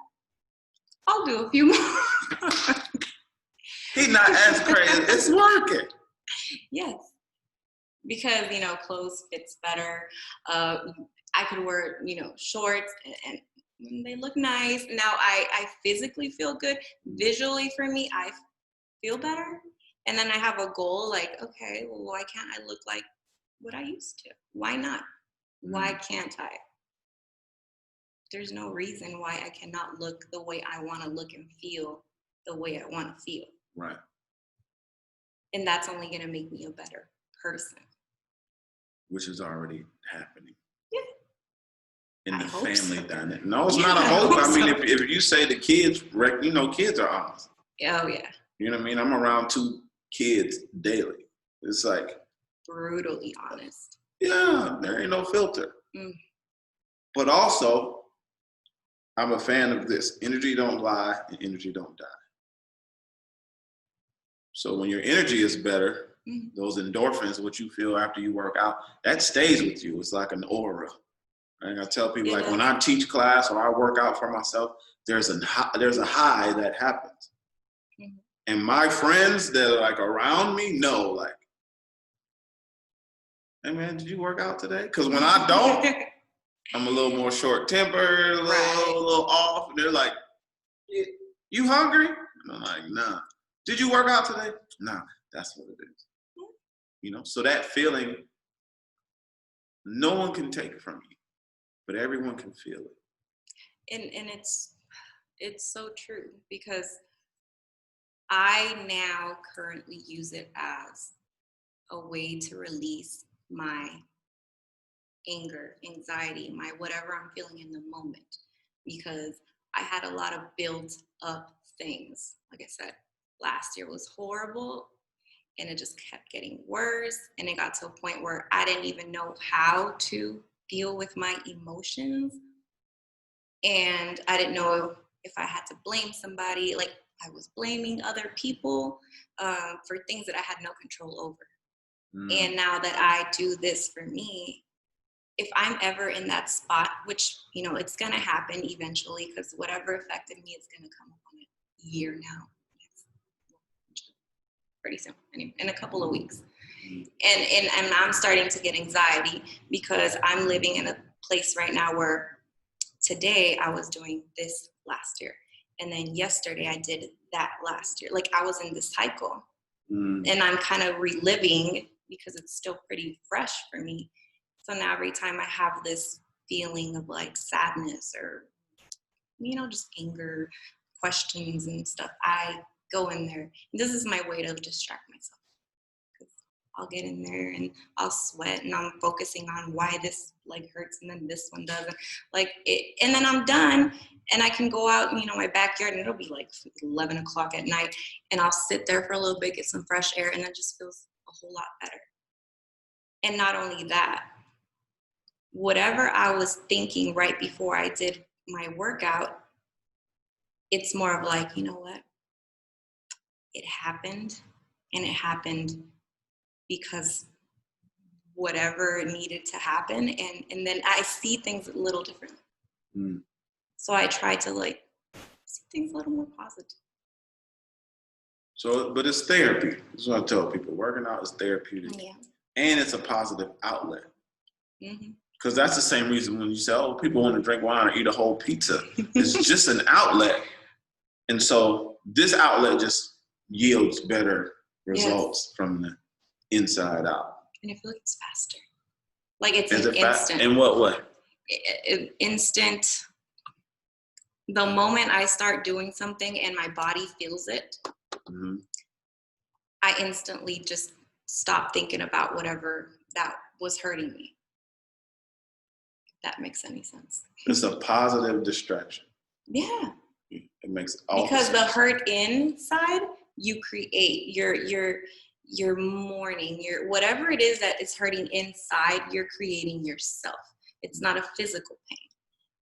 I'll do a few more. He's not as crazy. It's working. Yes. Because, clothes fits better. I could wear, shorts and they look nice. Now I physically feel good. Visually for me, I feel better. And then I have a goal like, okay, well, why can't I look like what I used to? Why not? Why can't I? There's no reason why I cannot look the way I want to look and feel the way I want to feel. Right. And that's only going to make me a better person. which is already happening. Yeah. In the I hope family so. dynamic. No, it's not a hope. I mean, if you say the kids, kids are honest. Oh, yeah. You know what I mean? I'm around 2 kids daily. It's like brutally honest. Yeah, there ain't no filter. But also, I'm a fan of this. Energy don't lie and energy don't die. So when your energy is better, those endorphins, what you feel after you work out, that stays with you. It's like an aura. And I tell people, like when I teach class or I work out for myself, there's a high that happens. And my friends that are like around me know, like, hey man, did you work out today? Because when I don't, I'm a little more short-tempered, a little off. And they're like, you hungry? And I'm like, nah. Did you work out today? Nah, that's what it is. You know, so that feeling, no one can take it from you, but everyone can feel it. And it's so true, because I now currently use it as a way to release my anger, anxiety, my whatever I'm feeling in the moment, because I had a lot of built up things. Like I said, last year was horrible and it just kept getting worse. And it got to a point where I didn't even know how to deal with my emotions. And I didn't know if I had to blame somebody. Like, I was blaming other people for things that I had no control over. And now that I do this for me, if I'm ever in that spot, which, you know, it's going to happen eventually, because whatever affected me is going to come up on a year now. Pretty soon, in a couple of weeks. And I'm starting to get anxiety because I'm living in a place right now where today I was doing this last year. And then yesterday I did that last year. Like, I was in this cycle. And I'm kind of reliving because it's still pretty fresh for me. So now every time I have this feeling of like sadness or, you know, just anger, questions and stuff, I go in there. This is my way to distract myself. I'll get in there and I'll sweat and I'm focusing on why this leg hurts and then this one doesn't. Like it, and then I'm done and I can go out in, you know, my backyard, and it'll be like 11 o'clock at night, and I'll sit there for a little bit, get some fresh air, and that just feels a whole lot better. And not only that, whatever I was thinking right before I did my workout, it's more of like, you know what? It happened, and it happened because whatever needed to happen, and then I see things a little differently. So I try to like see things a little more positive. So, but it's therapy. That's what I tell people. Working out is therapeutic. Yeah. And it's a positive outlet. Because that's the same reason when you say, oh, people want to drink wine or eat a whole pizza. It's just an outlet. And so this outlet just yields better results from the inside out. And I feel like it's faster. Like it's an instant. In what way? Instant. The moment I start doing something and my body feels it, I instantly just stop thinking about whatever that was hurting me. If that makes any sense. It's a positive distraction. Yeah. It makes all because sense. The hurt inside, you create your mourning, your whatever it is that is hurting inside, you're creating yourself. It's not a physical pain.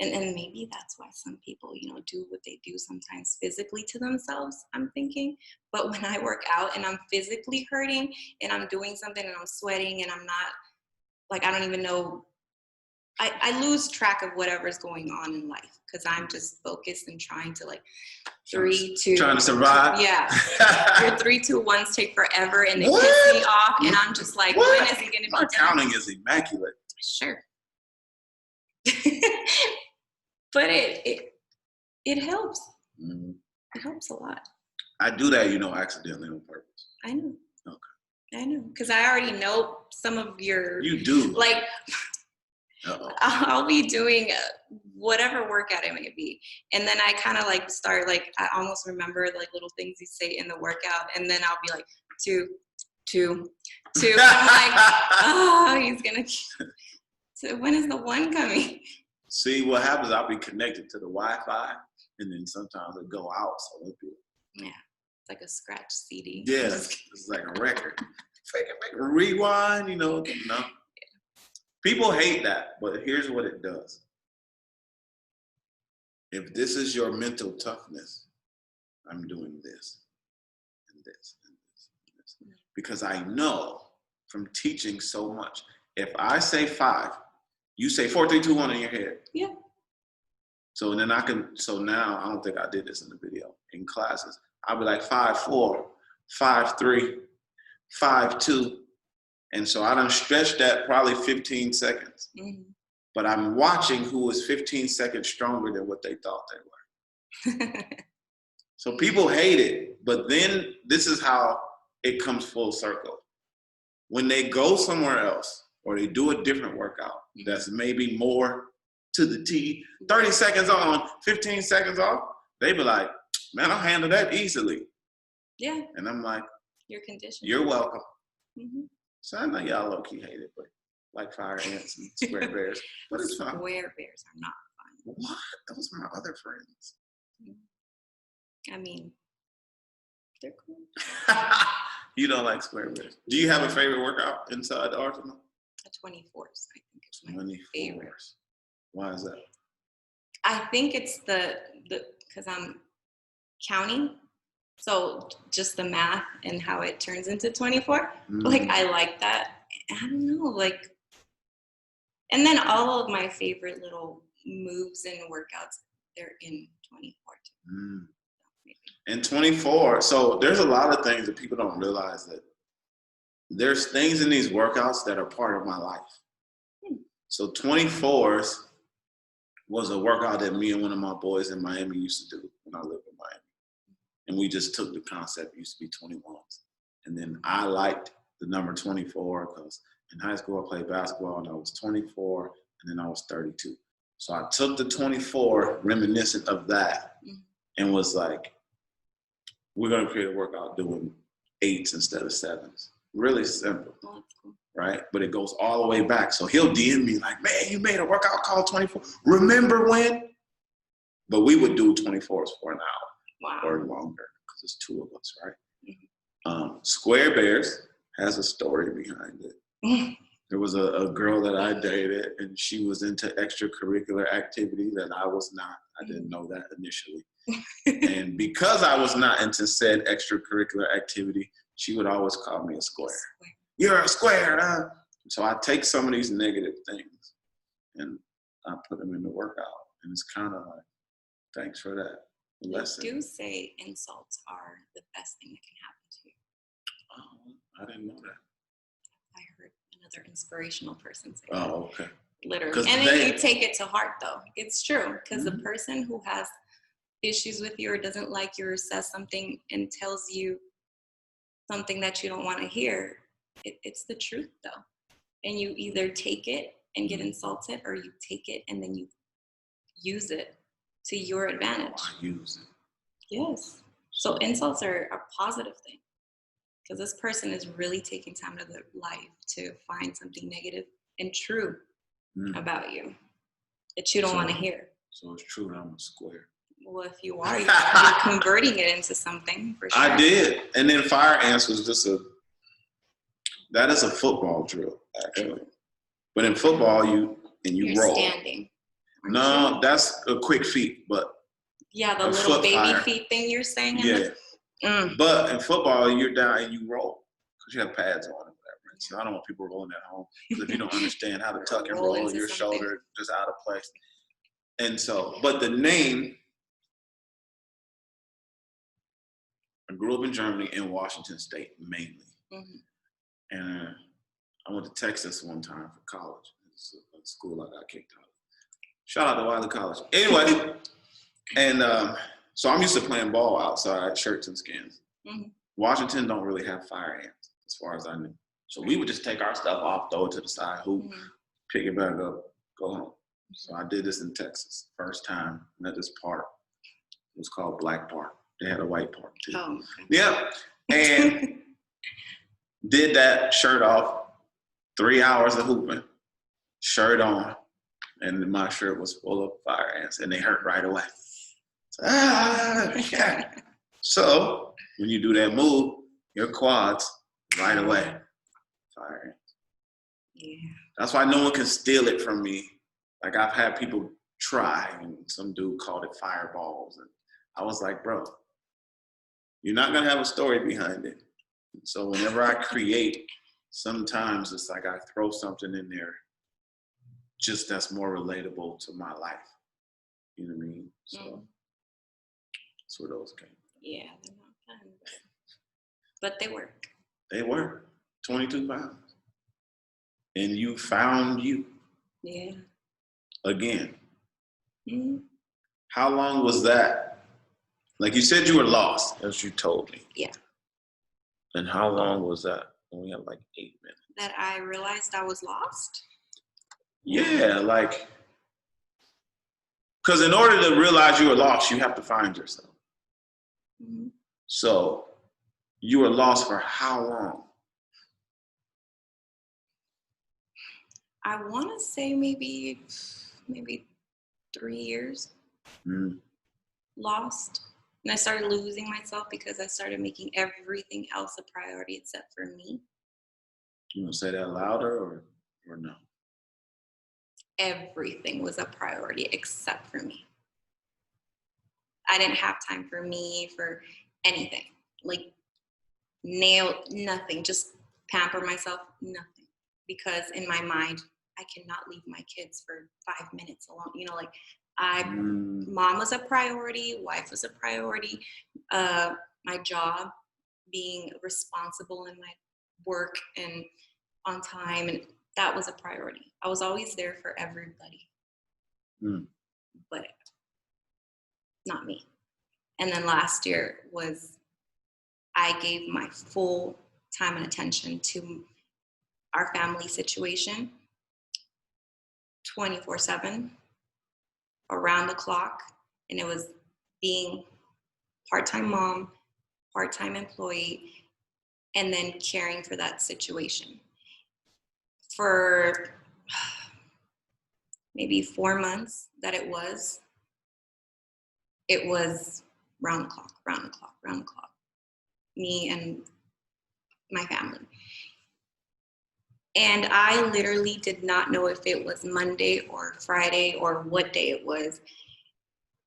And maybe that's why some people, you know, do what they do sometimes physically to themselves, I'm thinking. But when I work out and I'm physically hurting and I'm doing something and I'm sweating and I'm not, like, I don't even know, I lose track of whatever's going on in life because I'm just focused and trying to like 3, 2. Trying to survive? Yeah. Your 3, 2, 1s take forever and they piss me off and I'm just like, when is it going to be done? My counting is immaculate. Sure. But it helps. It helps a lot. I do that, you know, accidentally on purpose. I know. Okay. I know, because I already know some of your. You do. Like, uh-oh. I'll be doing whatever workout it may be, and then I kind of like start like I almost remember like little things you say in the workout, and then I'll be like 2, Two. I'm like, oh, he's gonna. So when is the one coming? See, what happens, I'll be connected to the Wi-Fi, and then sometimes it'll go out, so it'll be... Yeah, it's like a scratch CD. Yeah, it's like a record. Make a rewind, you know. No. People hate that, but here's what it does. If this is your mental toughness, I'm doing this, and this, and this, and this. Because I know from teaching so much, if I say 5, you say 4, 3, 2, 1 in your head. Yeah. So then so now, I don't think I did this in the video, in classes, I'll be like 5, 4, 5, 3, 5, 2. And so I done stretched that probably 15 seconds. Mm-hmm. But I'm watching who was 15 seconds stronger than what they thought they were. So people hate it, but then this is how it comes full circle. When they go somewhere else or they do a different workout that's maybe more to the T, 30 seconds on, 15 seconds off, they be like, man, I'll handle that easily. Yeah. And I'm like, your condition. You're welcome. Mm-hmm. So I know y'all low-key hate it, but like fire ants and square bears. But it's fun. Square bears are not fun. What? Those are my other friends. I mean, they're cool. You don't like square bears. Do you have a favorite workout inside the Arsenal? A 24s, I think is my favorite. Why is that? I think it's the because I'm counting. So just the math and how it turns into 24, like I like that. I don't know, like, and then all of my favorite little moves and workouts, they're in 24 too. And 24, so there's a lot of things that people don't realize, that there's things in these workouts that are part of my life. So 24s was a workout that me and one of my boys in Miami used to do when I lived in Miami. And we just took the concept, it used to be 21s. And then I liked the number 24 because in high school I played basketball and I was 24 and then I was 32. So I took the 24, reminiscent of that, and was like, we're gonna create a workout doing 8s instead of 7s. Really simple, right? But it goes all the way back. So he'll DM me like, man, you made a workout called 24. Remember when? But we would do 24s for an hour. Wow. Or longer, because it's 2 of us, right? Square Bears has a story behind it. There was a girl that I dated, and she was into extracurricular activity that I was not. I didn't know that initially. And because I was not into said extracurricular activity, she would always call me a square. You're a square, huh? So I take some of these negative things and I put them in the workout. And it's kind of like, thanks for that. Lesson. They do say insults are the best thing that can happen to you. Oh, I didn't know that. I heard another inspirational person say that. Oh, okay. Literally. And then you take it to heart, though. It's true. Because the person who has issues with you or doesn't like you or says something and tells you something that you don't want to hear, it's the truth, though. And you either take it and get insulted, or you take it and then you use it to your advantage. I use it. Yes. So insults are a positive thing, because this person is really taking time out of their life to find something negative and true about you that you don't want to hear. So it's true that I'm a square. Well, if you are, you're converting it into something, for sure. I did. And then fire ants was just that is a football drill, actually. But in football, you roll. Standing. No, that's a quick feat, but yeah, the little baby feet thing you're saying. Yeah. But in football, you're down and you roll because you have pads on and whatever. So I don't want people rolling at home, because if you don't understand how to tuck and roll your shoulder just out of place. And so, but the name, I grew up in Germany, in Washington State mainly, and I went to Texas one time for college. It's a school I got kicked out of. Shout out to Wiley College. Anyway, and so I'm used to playing ball outside, shirts and skins. Washington don't really have fire ants, as far as I knew. So we would just take our stuff off, throw it to the side, hoop, pick it back up, go home. So I did this in Texas, first time. I'm at this park. It was called Black Park. They had a white park too. Oh, okay. Yeah. And Did that, shirt off, 3 hours of hooping, shirt on, and my shirt was full of fire ants, and they hurt right away. Yeah. So when you do that move, your quads right away, fire ants. Yeah. That's why no one can steal it from me. Like I've had people try, and some dude called it fireballs, and I was like, bro, you're not gonna have a story behind it. So whenever I create, sometimes it's like I throw something in there just that's more relatable to my life. You know what I mean? So that's where those came. Yeah, they're not fun. But they work. They were 22 pounds. And you found you. Yeah. Again. Mm-hmm. How long was that? Like you said you were lost, as you told me. Yeah. And how long was that? We had like 8 minutes. That I realized I was lost? Yeah, like, because in order to realize you were lost, you have to find yourself. Mm-hmm. So you were lost for how long? I want to say maybe 3 years. Mm. Lost. And I started losing myself because I started making everything else a priority except for me. You want to say that louder or no? Everything was a priority except for me. I didn't have time for me, for anything. Like, nothing. Just pamper myself, nothing. Because in my mind, I cannot leave my kids for 5 minutes alone. You know, like, mom was a priority, wife was a priority, my job, being responsible in my work and on time, and that was a priority. I was always there for everybody, but not me. And then last year I gave my full time and attention to our family situation, 24/7, around the clock, and it was being part-time mom, part-time employee, and then caring for that situation. For maybe 4 months that it was round the clock, me and my family. And I literally did not know if it was Monday or Friday or what day it was.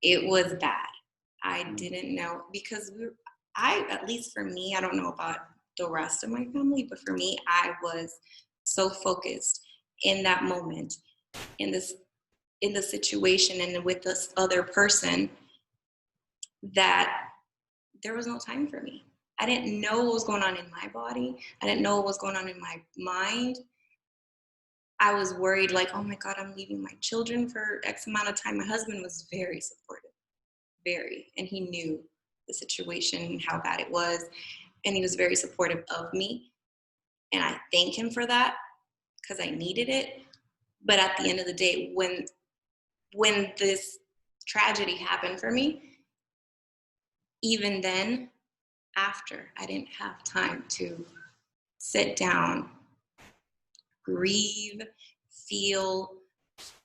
It was bad. I didn't know because at least for me, I don't know about the rest of my family, but for me, I was so focused in that moment, in the situation and with this other person, that there was no time for me. I didn't know what was going on in my body. I didn't know what was going on in my mind. I was worried, like, oh my God, I'm leaving my children for X amount of time. My husband was very supportive, and he knew the situation and how bad it was. And he was very supportive of me. And I thank him for that because I needed it. But at the end of the day, when this tragedy happened for me, even then, after, I didn't have time to sit down, grieve, feel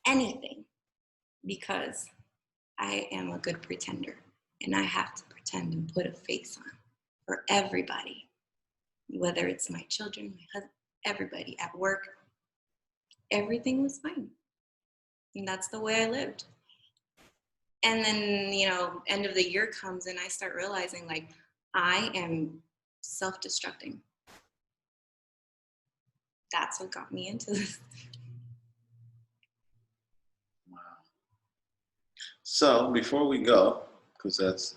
anything, because I am a good pretender and I have to pretend and put a face on for everybody, whether it's my children, my husband, everybody at work. Everything was fine. And that's the way I lived. And then, end of the year comes and I start realizing, like, I am self-destructing. That's what got me into this. Wow. So before we go, because that's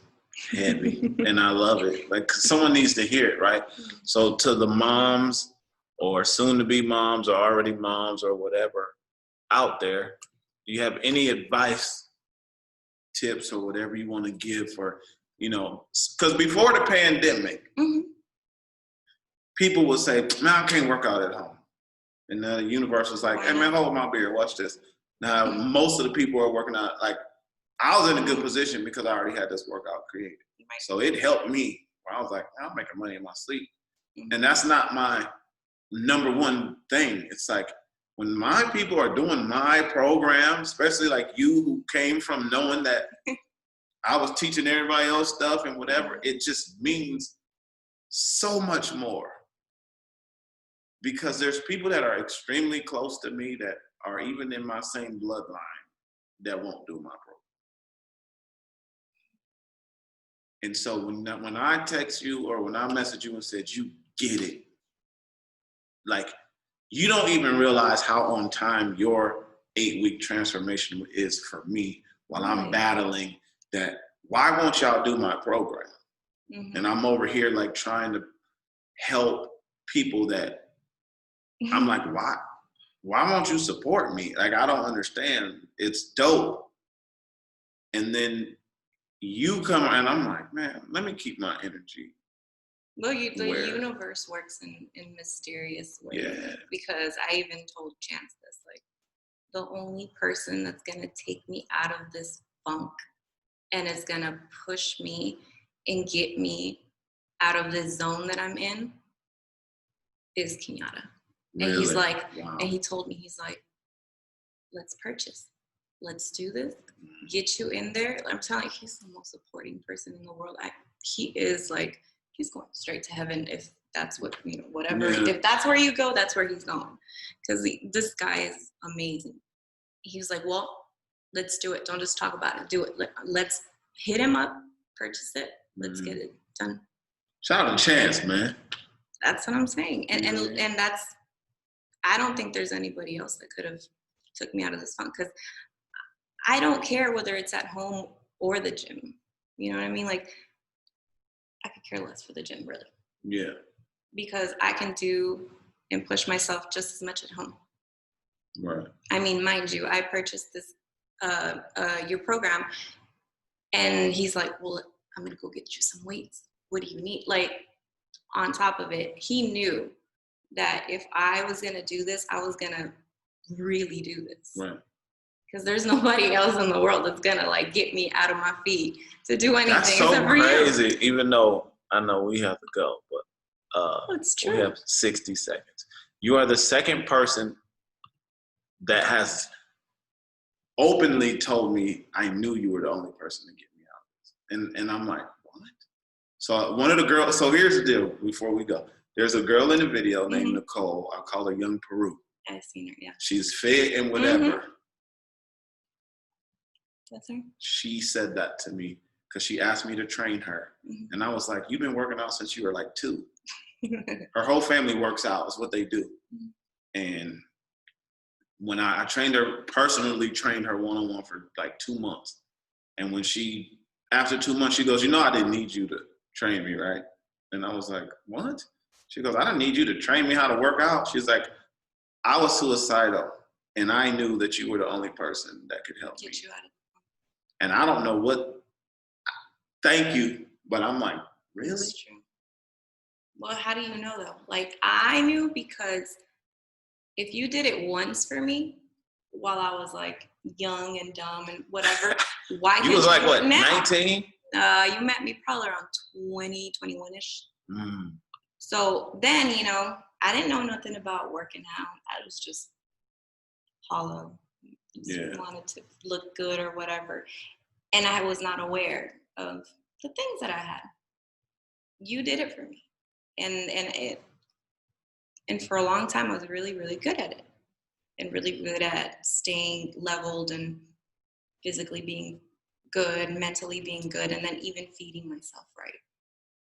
heavy and I love it, like someone needs to hear it, right? So to the moms or soon to be moms or already moms or whatever out there, do you have any advice, tips, or whatever you want to give for, because before the pandemic, people would say, man, I can't work out at home. And the universe was like, hey man, hold my beer, watch this. Now, most of the people are working out, like, I was in a good position because I already had this workout created. So it helped me. I was like, I'm making money in my sleep. And that's not my number one thing. It's like when my people are doing my program, especially like you who came from knowing that I was teaching everybody else stuff and whatever, it just means so much more. Because there's people that are extremely close to me that are even in my same bloodline that won't do my program. And so when I text you or when I message you and said, you get it, like you don't even realize how on time your 8-week transformation is for me while I'm battling that. Why won't y'all do my program? Mm-hmm. And I'm over here like trying to help people that I'm like, why won't you support me? Like, I don't understand. It's dope. And then you come and I'm like, man, let me keep my energy. Well, the universe works in mysterious ways. Yeah. Because I even told Chance this, like, the only person that's going to take me out of this funk and is going to push me and get me out of this zone that I'm in is Kenyatta. Really? And he's like, wow. And he told me, he's like, let's purchase. Let's do this. Get you in there. I'm telling you, he's the most supporting person in the world. He is like, he's going straight to heaven if that's what, whatever. Yeah. If that's where you go, that's where he's going. Because this guy is amazing. He was like, well, let's do it. Don't just talk about it. Do it. Let's hit him up, purchase it. Let's get it done. Shout out to Chance, man. That's what I'm saying. And that's, I don't think there's anybody else that could have took me out of this funk, because I don't care whether it's at home or the gym. You know what I mean? Like, I could care less for the gym, really. Yeah. Because I can do and push myself just as much at home. Right. I mean, mind you, I purchased this, your program, and he's like, well, I'm going to go get you some weights. What do you need? Like, on top of it, he knew that if I was going to do this, I was going to really do this. Right. Because there's nobody else in the world that's going to, like, get me out of my feet to do anything. That's so crazy, even though I know we have to go, but it's true. We have 60 seconds. You are the second person that has openly told me I knew you were the only person to get me out of this. And I'm like, what? So one of the girls, so here's the deal before we go. There's a girl in the video named Nicole. I call her Young Peru. I've seen her, yeah. She's fit and whatever. That's her. She said that to me because she asked me to train her. And I was like, you've been working out since you were like 2. Her whole family works out, is what they do. And when I trained her, personally trained her one-on-one for like 2 months. And when after 2 months, she goes, I didn't need you to train me, right? And I was like, what? She goes, I don't need you to train me how to work out. She's like, I was suicidal, and I knew that you were the only person that could help me. You out of and I don't know what, thank you, but I'm like, really? That's true. Well, how do you know, though? Like, I knew because if you did it once for me while I was, like, young and dumb and whatever, why can't you was like, do what, it now? 19? You met me probably around 20, 21-ish. So then, I didn't know nothing about working out. I was just hollow. Just wanted to look good or whatever. And I was not aware of the things that I had. You did it for me. And for a long time, I was really, really good at it. And really good at staying leveled and physically being good, mentally being good, and then even feeding myself right.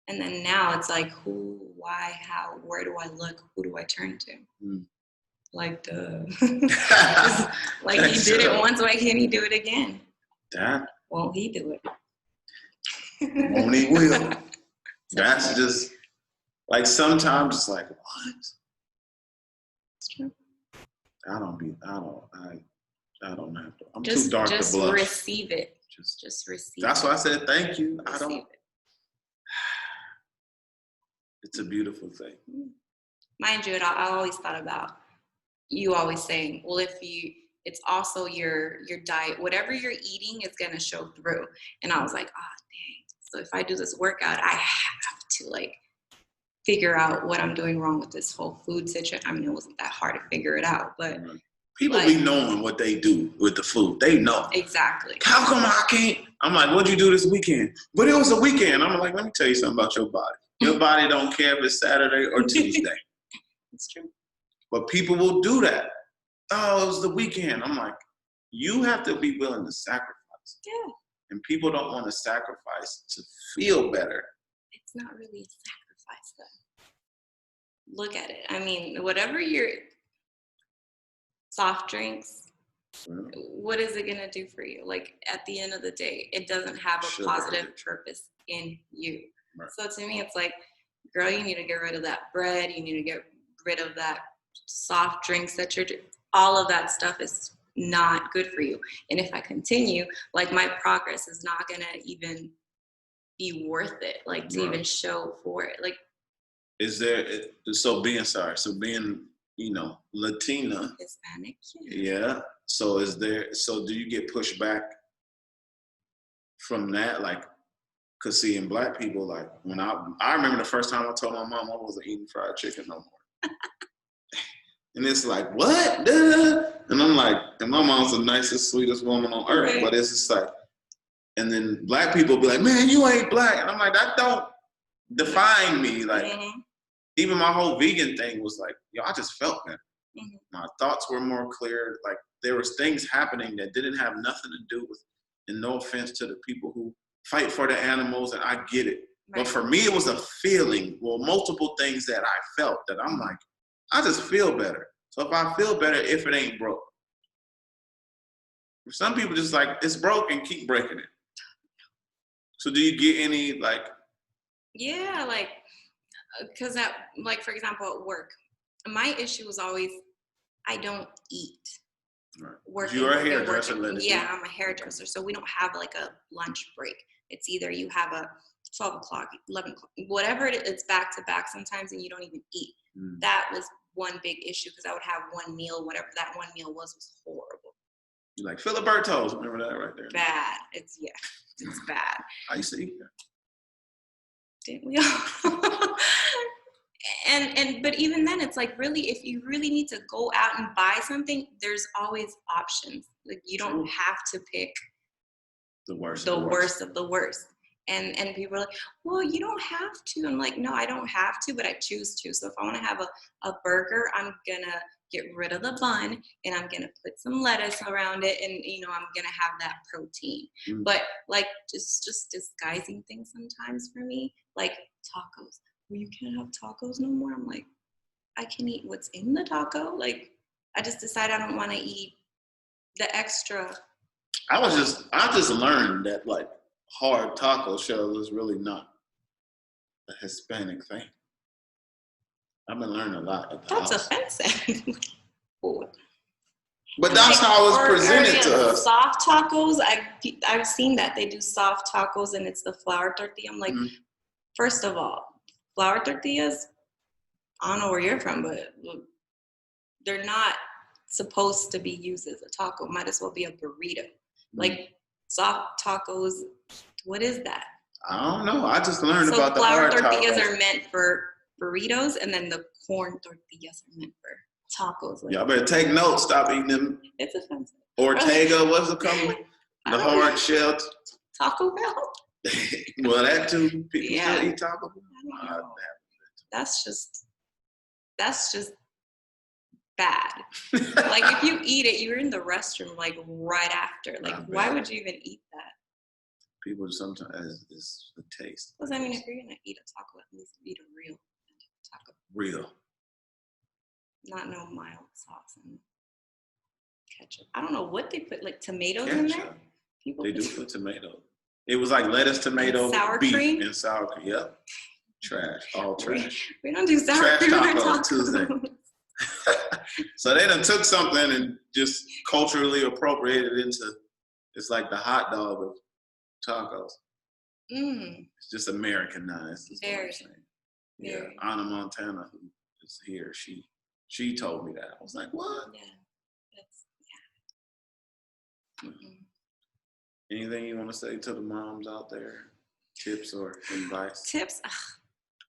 And then now it's like, who, why, how, where do I look? Who do I turn to? Like, like he did it once, why can't he do it again? Won't he do it? Won't he will. That's just, like, sometimes it's like, what? It's true. I don't have to. I'm too dark to blush. Just receive it. Just receive it. That's why I said thank you. Receive it. It's a beautiful thing. Mind you, I always thought about you always saying, well, it's also your diet, whatever you're eating is going to show through. And I was like, oh, dang. So if I do this workout, I have to, like, figure out what I'm doing wrong with this whole food situation. I mean, it wasn't that hard to figure it out, but people be knowing what they do with the food. They know. Exactly. How come I can't? I'm like, what'd you do this weekend? But it was a weekend. I'm like, let me tell you something about your body. Your body don't care if it's Saturday or Tuesday. It's true. But people will do that. Oh, it was the weekend. I'm like, you have to be willing to sacrifice. Yeah. And people don't want to sacrifice to feel better. It's not really a sacrifice, though. Look at it. I mean, whatever your soft drinks, what is it going to do for you? Like, at the end of the day, it doesn't have a positive purpose in you. Right. So to me, it's like, girl, you need to get rid of that bread. You need to get rid of that soft drinks that you're drinking. All of that stuff is not good for you. And if I continue, like, my progress is not going to even be worth it, like, to even show for it. Like, is there, being, you know, Latina, Hispanic, yeah. So do you get pushed back from that? Like, cause seeing black people, like, when I remember the first time I told my mom I wasn't eating fried chicken no more. And it's like, what? Duh. And I'm like, and my mom's the nicest, sweetest woman on earth, but it's just like, and then black people be like, man, you ain't black. And I'm like, that don't define me. Like, even my whole vegan thing was like, yo, I just felt better. My thoughts were more clear. Like, there was things happening that didn't have nothing to do with, and no offense to the people who fight for the animals, and I get it. But for me, it was a feeling, multiple things that I felt that I'm like, I just feel better. So if I feel better, if it ain't broke. Some people just like, it's broke and keep breaking it. So do you get any, like? Yeah, like, because like, for example, at work, my issue was always, I don't eat. Right. You're a hairdresser. Yeah, I'm a hairdresser. So we don't have like a lunch break. It's either you have a 12 o'clock, 11 o'clock, whatever it is, it's back to back sometimes, and you don't even eat. That was one big issue, because I would have one meal, whatever that one meal was horrible. You like Filiberto's, remember that right there? Bad. It's bad. I used to eat that. Didn't we all? But even then, it's like, really, if you really need to go out and buy something, there's always options. Like, you don't have to pick the worst of the worst. And people are like, well, you don't have to. I'm like, no, I don't have to, but I choose to. So if I want to have a burger, I'm going to get rid of the bun, and I'm going to put some lettuce around it, and, you know, I'm going to have that protein. But, like, just disguising things sometimes for me, like tacos. Well, you can't have tacos no more. I'm like, I can eat what's in the taco. Like, I just decide I don't want to eat the extra. I just learned that, like, hard taco shell is really not a Hispanic thing. I've been learning a lot at the house. That's offensive. But that's how it's presented to us. Soft tacos, I've seen that. They do soft tacos, and it's the flour tortilla. I'm like, first of all, flour tortillas, I don't know where you're from, but they're not supposed to be used as a taco. Might as well be a burrito. Like, soft tacos, what is that? I don't know. I just learned about the hard tacos. Flour tortillas are meant for burritos, and then the corn tortillas are meant for tacos. Like, y'all better take notes. Stop eating them. It's offensive. Ortega, what's it called? The hard shell. Taco Bell? Well, that too. People still eat Taco Bell. I don't know. That's just bad. Like, if you eat it, you're in the restroom, like, right after. Like, why would you even eat that? People sometimes, it's the taste. Because, I mean, if you're going to eat a taco, at least eat a real taco. Real. Not no mild sauce and ketchup. I don't know what they put, like, tomatoes in there? They do put tomato. It was like lettuce, tomato, sour beef, cream? and sour cream. Yep. Trash. All trash. We don't do sour trash cream on tacos tacos. Tuesday. So they done took something and just culturally appropriated into, it's like the hot dog of tacos. It's just Americanized. Very. Yeah. Anna Montana, who is here, she told me that. I was like, what? Yeah. Anything you want to say to the moms out there? Tips or advice? Tips?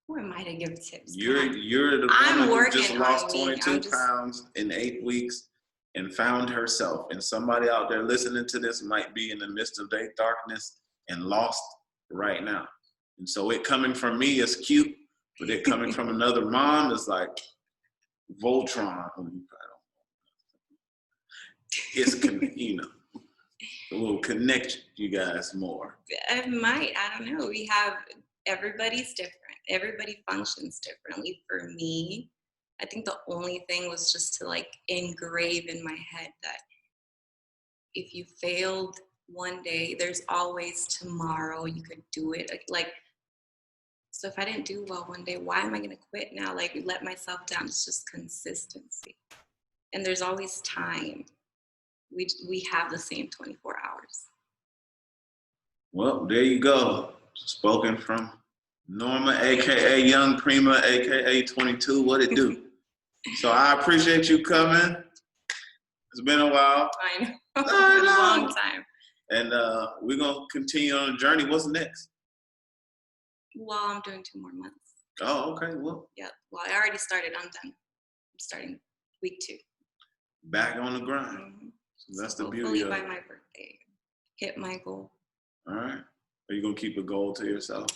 Who am I to give tips? You're the woman who just lost 22 pounds in 8 weeks and found herself. And somebody out there listening to this might be in the midst of their darkness and lost right now. And so it coming from me is cute, but it coming from another mom is like Voltron. It's, you know, it will connect you guys more. It might. I don't know. We have, everybody's different. Everybody functions differently. For me, I think the only thing was just to like engrave in my head that if you failed one day, there's always tomorrow. You could do it. Like, so if I didn't do well one day, why am I going to quit now? Like, let myself down. It's just consistency. And there's always time. We have the same 24 hours. Well, there you go. Spoken from Norma, a.k.a. Young Prima, a.k.a. 22. What it do? So I appreciate you coming. It's been a while. I know. It's been a long time. And we're going to continue on the journey. What's next? Well, I'm doing 2 more months. Oh, okay. Well. Yeah. Well, I already started. I'm done. I'm starting week 2. Back on the grind. Mm-hmm. So that's the beauty of it. By my birthday, hit my goal. All right. Are you going to keep a goal to yourself?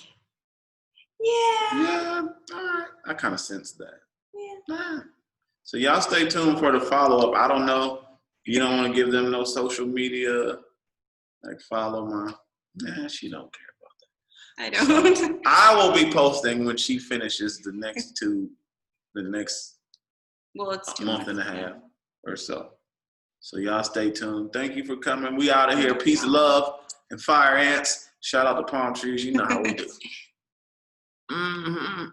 Yeah. Yeah. All right. I kind of sense that. Yeah. All right. So y'all stay tuned for the follow-up. I don't know. You don't want to give them no social media. Like follow my. Nah, she don't care about that. I don't. So I will be posting when she finishes the next well, it's 2 month and a half or so. So y'all stay tuned. Thank you for coming. We out of here. Peace, love, and fire ants. Shout out to palm trees. You know how we do. Mm-hmm.